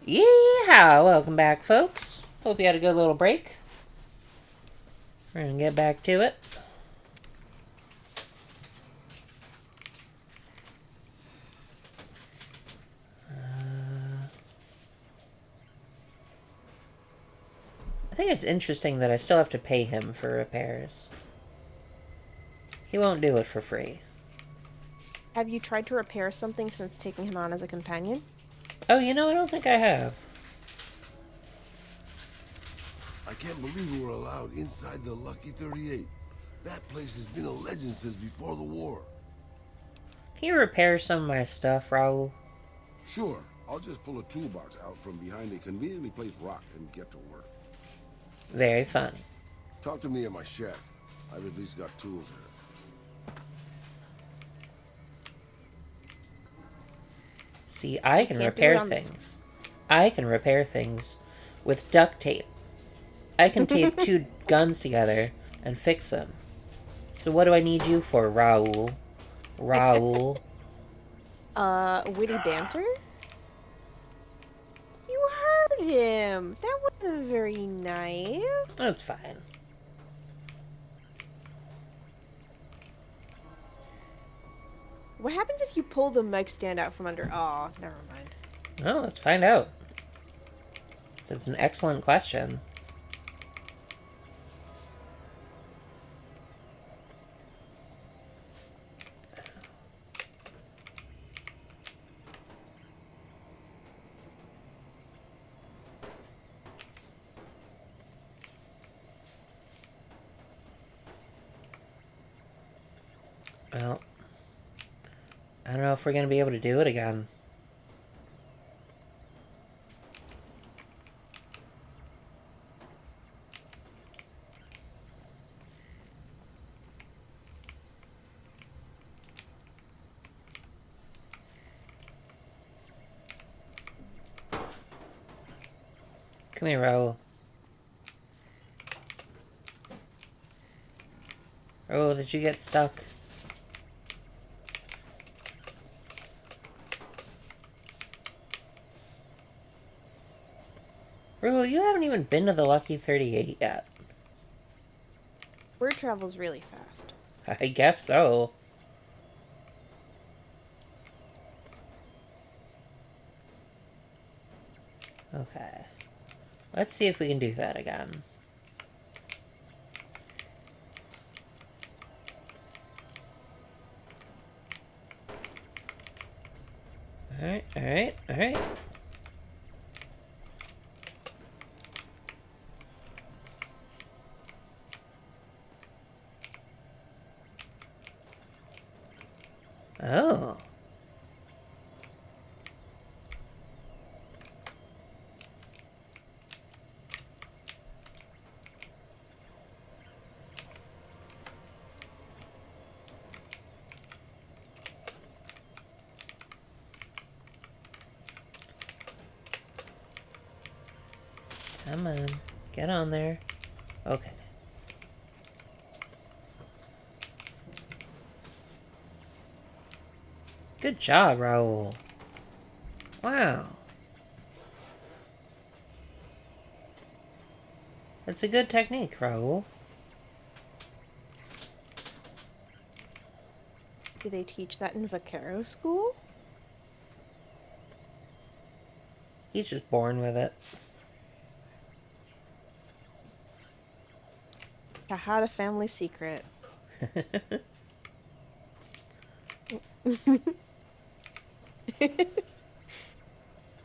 Yeehaw! Welcome back, folks. Hope you had a good little break. We're gonna get back to it. I think it's interesting that I still have to pay him for repairs. He won't do it for free. Have you tried to repair something since taking him on as a companion? Oh, I don't think I have. I can't believe we're allowed inside the Lucky 38. That place has been a legend since before the war. Can you repair some of my stuff, Raul? Sure, I'll just pull a toolbox out from behind a conveniently placed rock and get to work. Very funny. Talk to me at my shack. I've at least got tools here. See, I can can't do repair it on- things. I can repair things with duct tape. I can tape two guns together and fix them. So what do I need you for, Raul? Raul. Witty banter? You heard him! That wasn't very nice. That's fine. What happens if you pull the mic stand out from under? Aw, never mind. Well, let's find out. That's an excellent question. Well, I don't know if we're going to be able to do it again. Come here, Raul. Raul, did you get stuck? Raul, you haven't even been to the Lucky 38 yet. Word travels really fast. I guess so. Okay. Let's see if we can do that again. Alright, alright, alright. Oh. Come on. Get on there. Okay. Good job, Raul. Wow. That's a good technique, Raul. Do they teach that in Vaquero school? He's just born with it. Tejada family secret.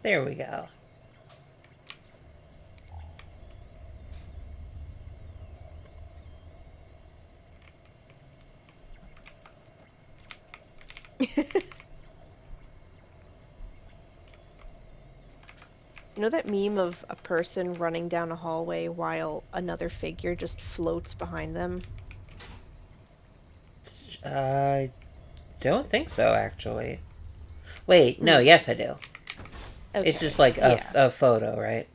There we go. You know that meme of a person running down a hallway while another figure just floats behind them? I don't think so, actually. Wait, no, yes I do. Okay. It's just like a photo, right?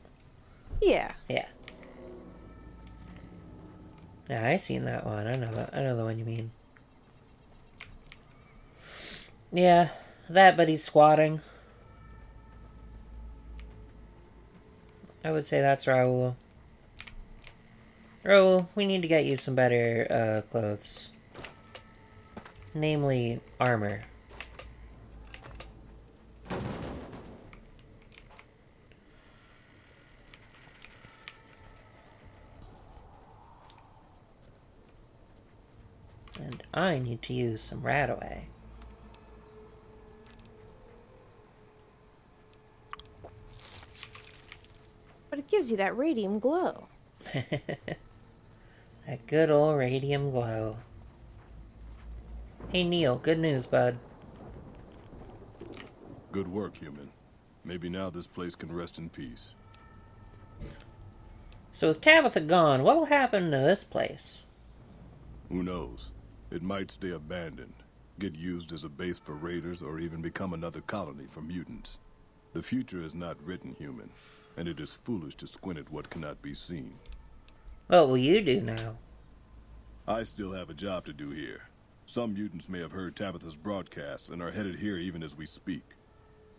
Yeah. Yeah. Yeah, I seen that one. I know the one you mean. Yeah, that, but he's squatting. I would say that's Raul. Raul, we need to get you some better clothes. Namely, armor. And I need to use some Radaway. But it gives you that radium glow. That good old radium glow. Hey Neil, good news, bud. Good work, human. Maybe now this place can rest in peace. So with Tabitha gone, what'll happen to this place? Who knows? It might stay abandoned, get used as a base for raiders, or even become another colony for mutants. The future is not written, human, and it is foolish to squint at what cannot be seen. What will you do now? I still have a job to do here. Some mutants may have heard Tabitha's broadcasts and are headed here even as we speak.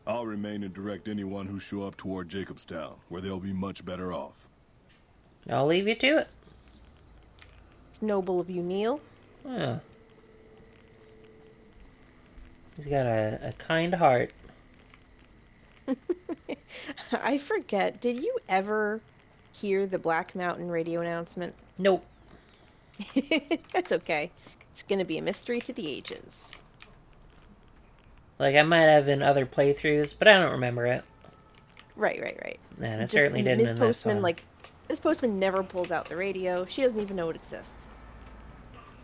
I'll remain and direct anyone who show up toward Jacobstown, where they'll be much better off. I'll leave you to it. It's noble of you, Neil. Huh. He's got a kind heart. I forget, did you ever hear the Black Mountain radio announcement? Nope. That's okay. It's gonna be a mystery to the ages. Like, I might have in other playthroughs, but I don't remember it. Right. And it Just certainly didn't Ms. in this Postman, one. Ms. Postman never pulls out the radio. She doesn't even know it exists.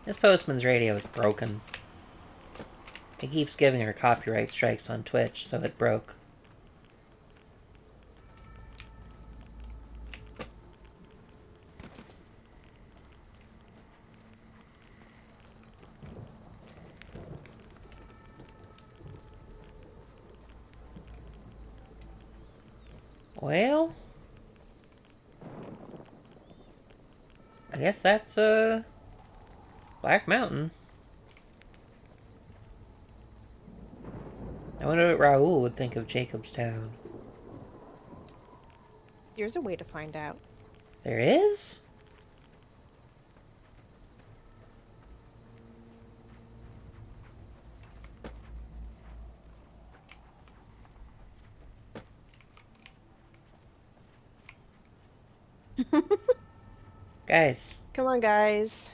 This Postman's radio is broken. It keeps giving her copyright strikes on Twitch, so it broke. Well, I guess that's, Black Mountain. I wonder what Raoul would think of Jacobstown. Here's a way to find out. There is? Guys. Come on, guys.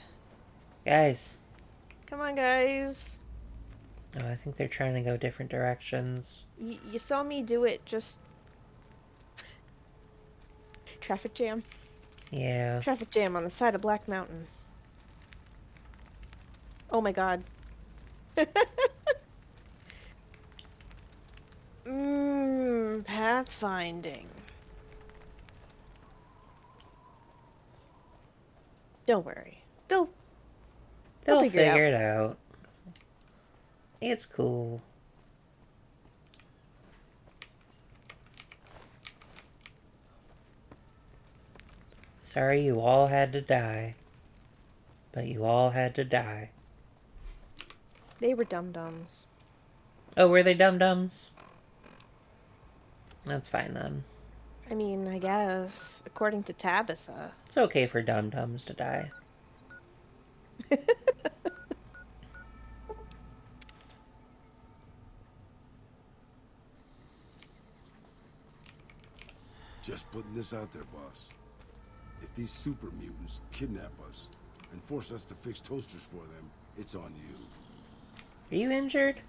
Guys. Come on, guys. Oh, I think they're trying to go different directions. You saw me do it, just... Traffic jam. Yeah. Traffic jam on the side of Black Mountain. Oh my god. Pathfinding. Don't worry. They'll figure it out. It's cool. Sorry you all had to die. But you all had to die. They were dum-dums. Oh, were they dum-dums? That's fine then. I mean, I guess, according to Tabitha. It's okay for dum-dums to die. Just putting this out there, boss. If these super mutants kidnap us and force us to fix toasters for them, it's on you. Are you injured?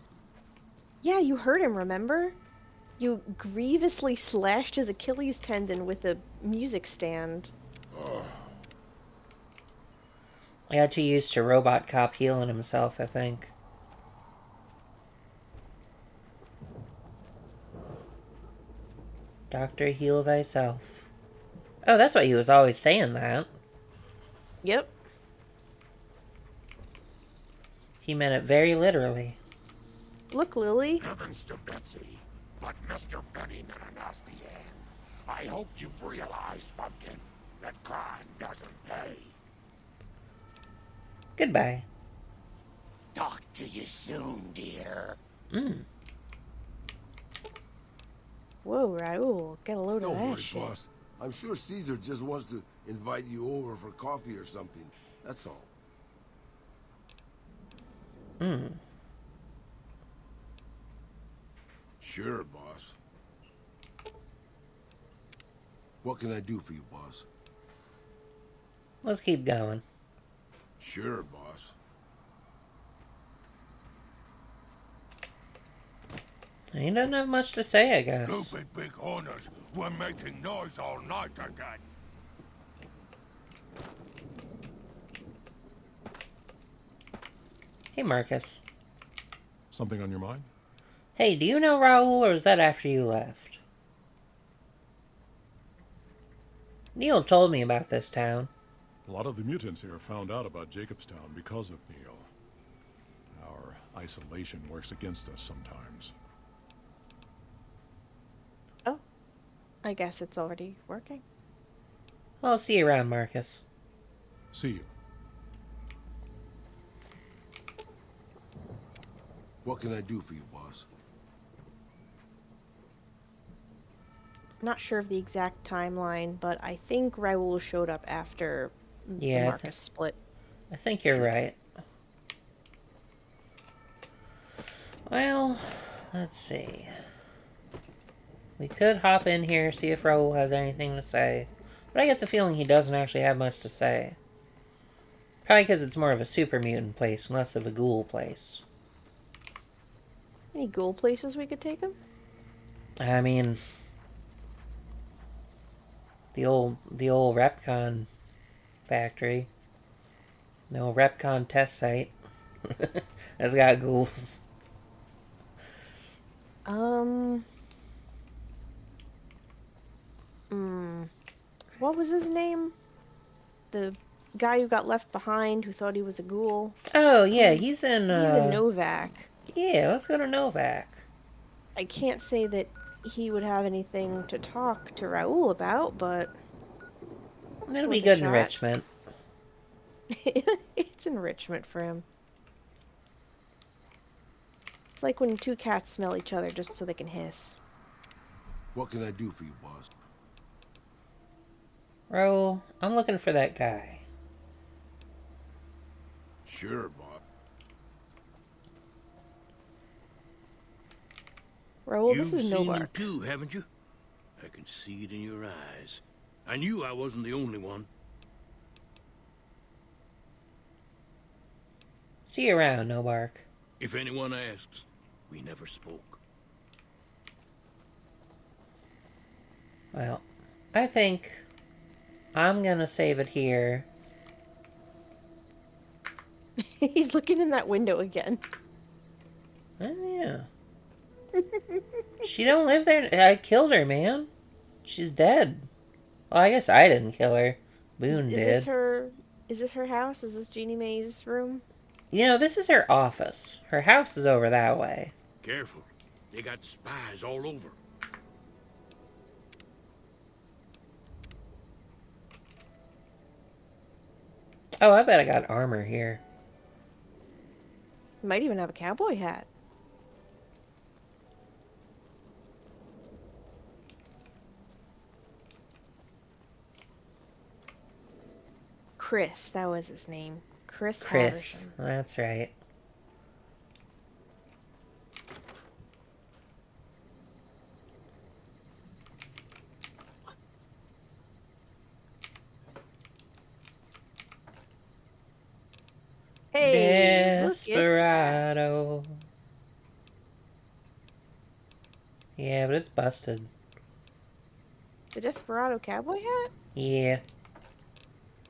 Yeah, you heard him, remember? You grievously slashed his Achilles tendon with a music stand. I got too used to Robot Cop healing himself, I think. Doctor, heal thyself. Oh, that's why he was always saying that. Yep. He meant it very literally. Look, Lily. Heavens to Betsy, but Mr. Benny meant a nasty end. I hope you've realized, Pumpkin, that crime doesn't pay. Goodbye. Talk to you soon, dear. Whoa, Raoul, get a load Don't of that worry, shit. boss. I'm sure Caesar just wants to invite you over for coffee or something. That's all. Sure, boss. What can I do for you, boss? Let's keep going. Sure, boss. He doesn't have much to say, I guess. Stupid big owners were making noise all night again. Hey, Marcus. Something on your mind? Hey, do you know Raoul, or was that after you left? Neil told me about this town. A lot of the mutants here found out about Jacobstown because of Neil. Our isolation works against us sometimes. Oh, I guess it's already working. I'll see you around, Marcus. See you. What can I do for you, boss? Not sure of the exact timeline, but I think Raoul showed up after Yeah, the Marcus split. I think you're right. Well, let's see. We could hop in here, see if Raoul has anything to say. But I get the feeling he doesn't actually have much to say. Probably because it's more of a super mutant place and less of a ghoul place. Any ghoul places we could take him? I mean, the old Repcon factory. The old Repcon test site. That's got ghouls. What was his name? The guy who got left behind, who thought he was a ghoul. Oh, yeah, he's in Novak. Yeah, let's go to Novak. I can't say that he would have anything to talk to Raoul about, but It'll worth be a good shot. enrichment. It's enrichment for him. It's like when two cats smell each other just so they can hiss. What can I do for you, boss? Raoul, I'm looking for that guy. Sure, boss. Raoul, this is You've seen him Nobark. too, haven't you? I can see it in your eyes. I knew I wasn't the only one. See you around, Nobark. If anyone asks, we never spoke. Well, I think I'm gonna save it here. He's looking in that window again. Oh, yeah. She don't live there. I killed her, man. She's dead. Well, I guess I didn't kill her. Boone Is did. this her? Is this her house? Is this Jeannie Mae's room? You know, this is her office. Her house is over that way. Careful. They got spies all over. Oh, I bet I got armor here. Might even have a cowboy hat. Chris, that was his name. Chris Chris. Haversham. That's right. Hey, look at Desperado. Yeah, but it's busted. the Desperado cowboy hat. Yeah.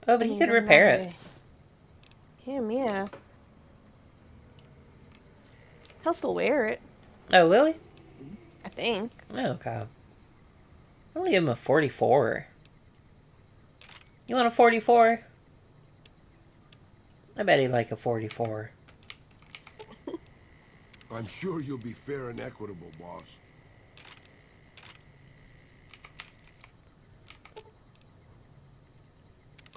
Oh, but I he mean, could doesn't repair matter it. to him, yeah. He'll still wear it, Oh, will he? I think. Oh, God. I'm gonna give him a 44. You want a 44? I bet he'd like a 44. I'm sure you'll be fair and equitable, boss.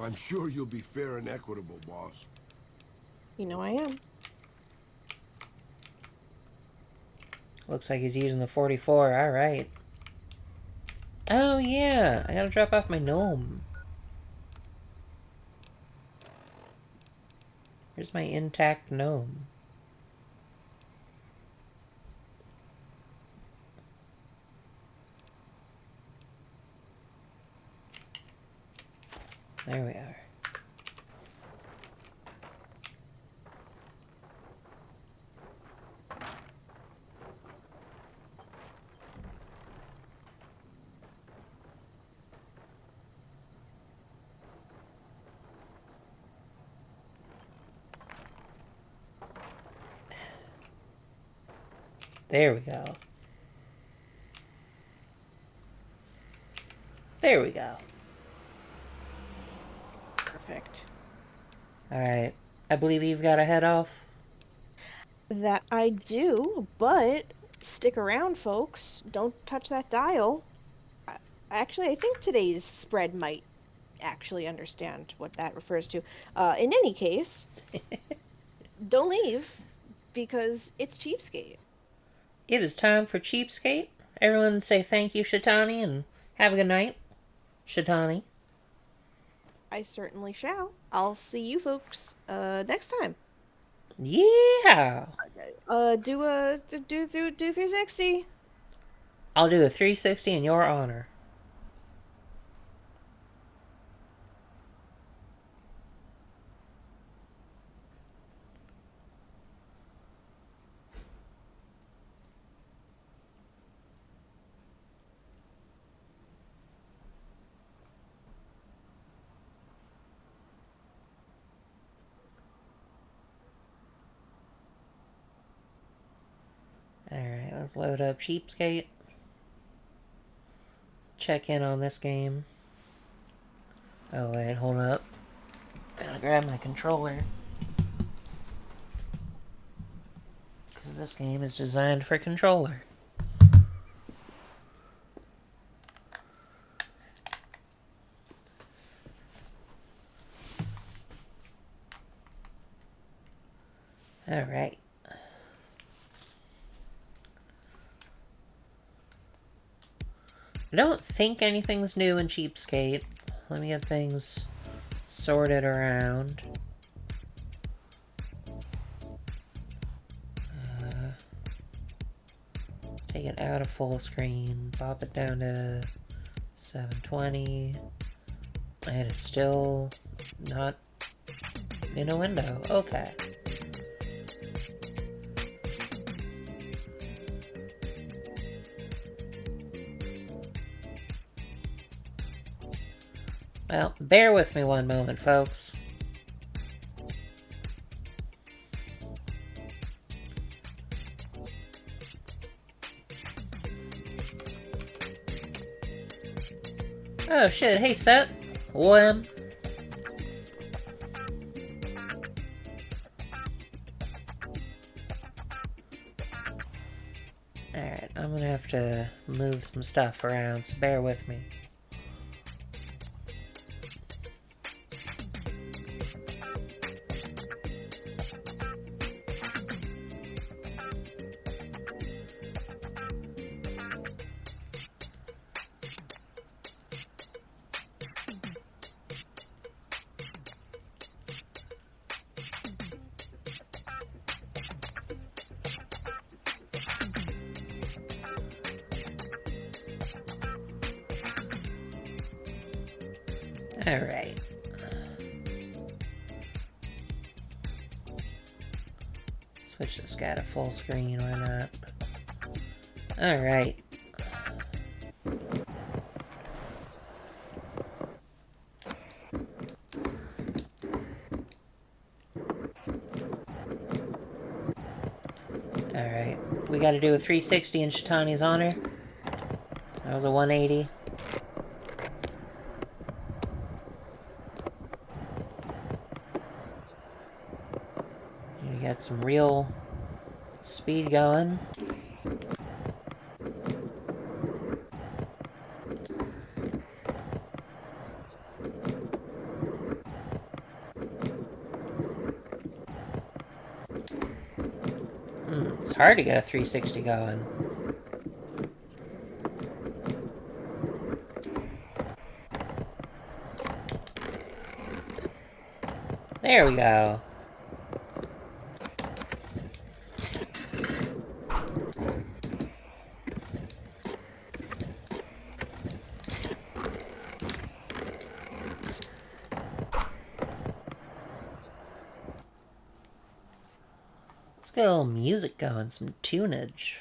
I'm sure you'll be fair and equitable, boss. You know I am. Looks like he's using the 44. Alright. Oh, yeah. I gotta drop off my gnome. Here's my intact gnome. There we are. There we go. There we go. Perfect. Alright. I believe you've got to head off. That I do, but stick around, folks. Don't touch that dial. Actually, I think today's spread might actually understand what that refers to. In any case, don't leave, because it's Cheapskate. It is time for Cheapskate. Everyone say thank you, Shatani, and have a good night. Shatani. I certainly shall. I'll see you folks next time. Yeah! Do 360. I'll do a 360 in your honor. Alright, let's load up Cheapskate. Check in on this game. Oh wait, hold up. Gotta grab my controller. Because this game is designed for controller. Alright. I don't think anything's new in Cheapskate. Let me get things sorted around. Take it out of full screen, pop it down to 720, and it's still not in a window. Okay. Well, bear with me one moment, folks. Oh shit, hey Seth. William. Alright, I'm gonna have to move some stuff around, so bear with me. Alright. Switch this guy to full screen, why not? Alright. Alright. We gotta do a 360 in Shitani's honor. That was a 180. Got some real speed going. It's hard to get a 360 going. There we go. Let's get a little music going, some tunage.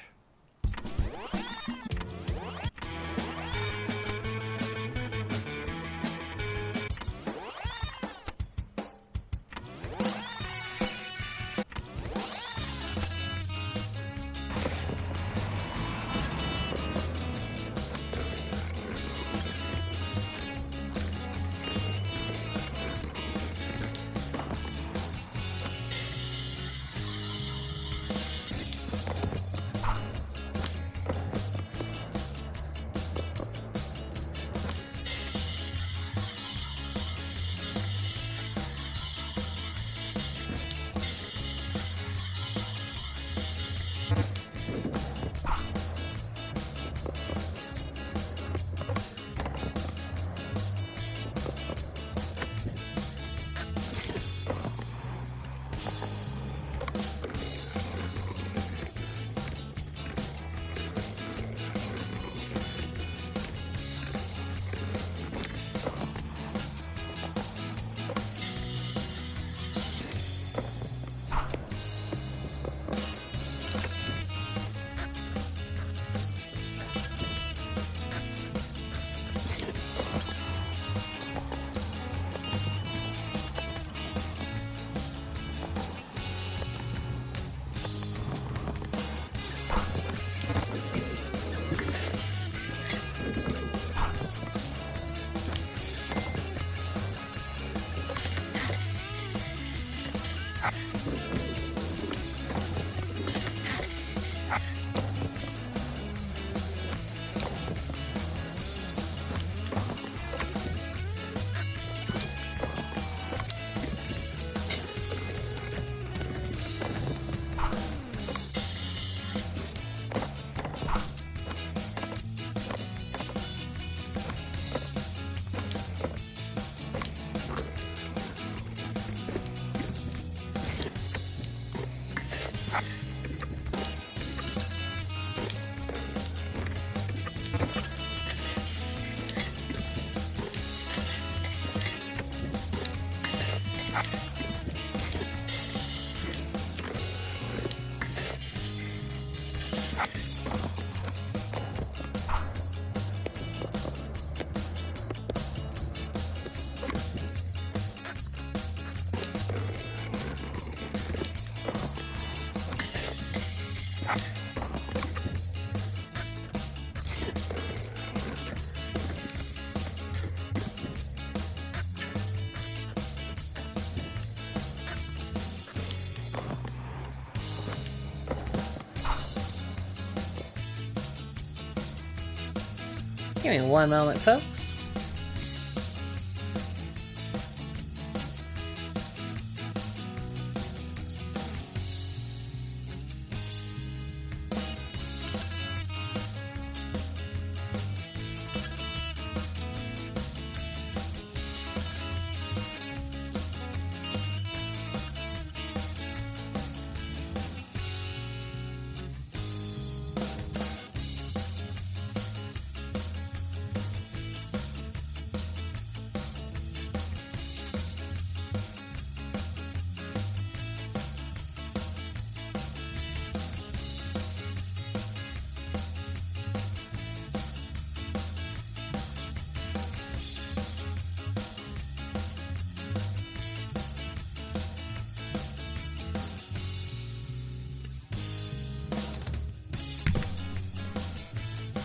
Give me one moment, folks.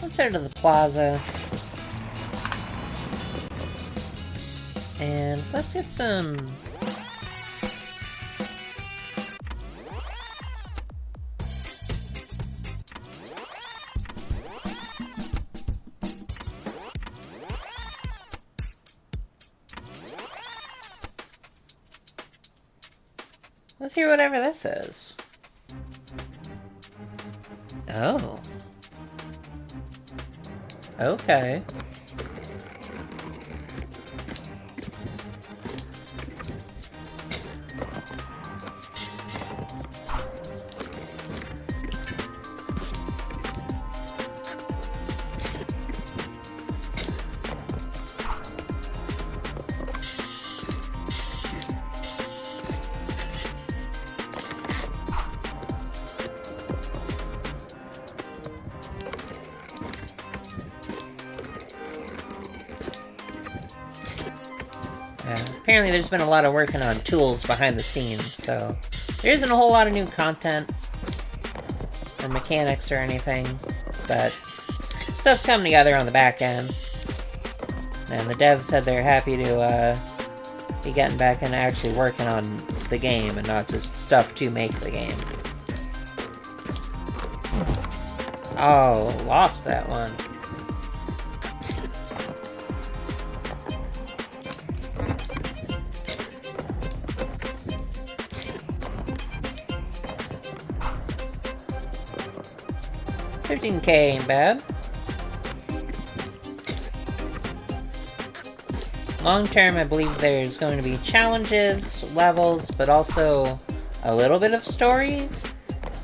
Let's head to the plaza. And let's get some... Let's hear whatever this is. Oh. Okay. Apparently there's been a lot of working on tools behind the scenes, so there isn't a whole lot of new content or mechanics or anything, but stuff's coming together on the back end. And the devs said they're happy to be getting back into actually working on the game and not just stuff to make the game. Oh, lost that one. $15K ain't bad. Long term, I believe there's going to be challenges, levels, but also a little bit of story.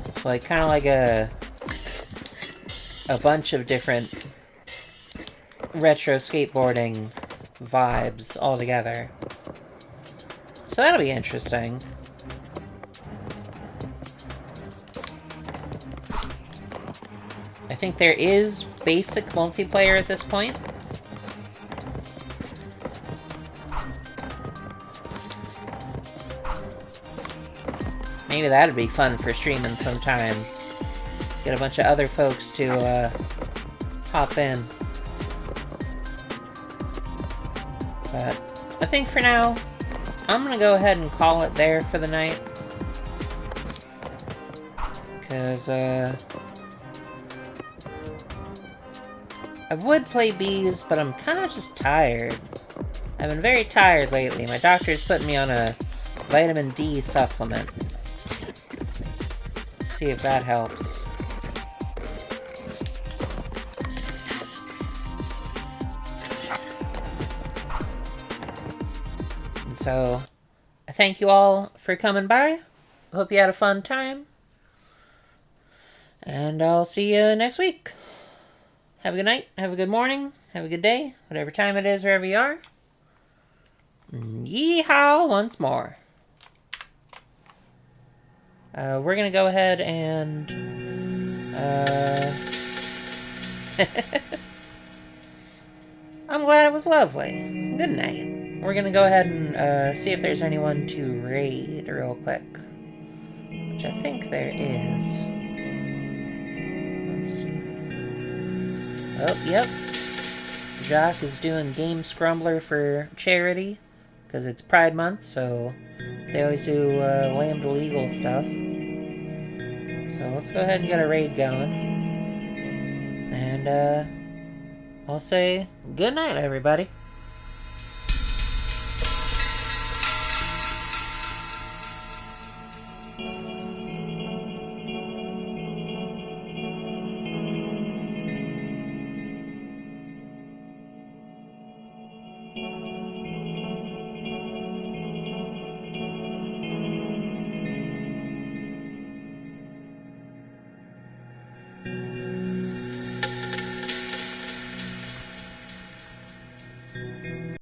It's like kind of like a bunch of different retro skateboarding vibes all together. So that'll be interesting. I think there is basic multiplayer at this point. Maybe that'd be fun for streaming sometime. Get a bunch of other folks to hop in. But I think for now, I'm gonna go ahead and call it there for the night. Because, I would play bees, but I'm kind of just tired. I've been very tired lately. My doctor's putting me on a vitamin D supplement. See if that helps. And so, I thank you all for coming by. Hope you had a fun time. And I'll see you next week. Have a good night, have a good morning, have a good day, whatever time it is, wherever you are. Yeehaw once more. We're gonna go ahead and... I'm glad it was lovely. Good night. We're gonna go ahead and see if there's anyone to raid real quick. Which I think there is. Let's see. Oh, yep. Jacques is doing Game Scrumbler for charity. Because it's Pride Month, so they always do Lambda Legal stuff. So let's go ahead and get a raid going. And I'll say good night, everybody.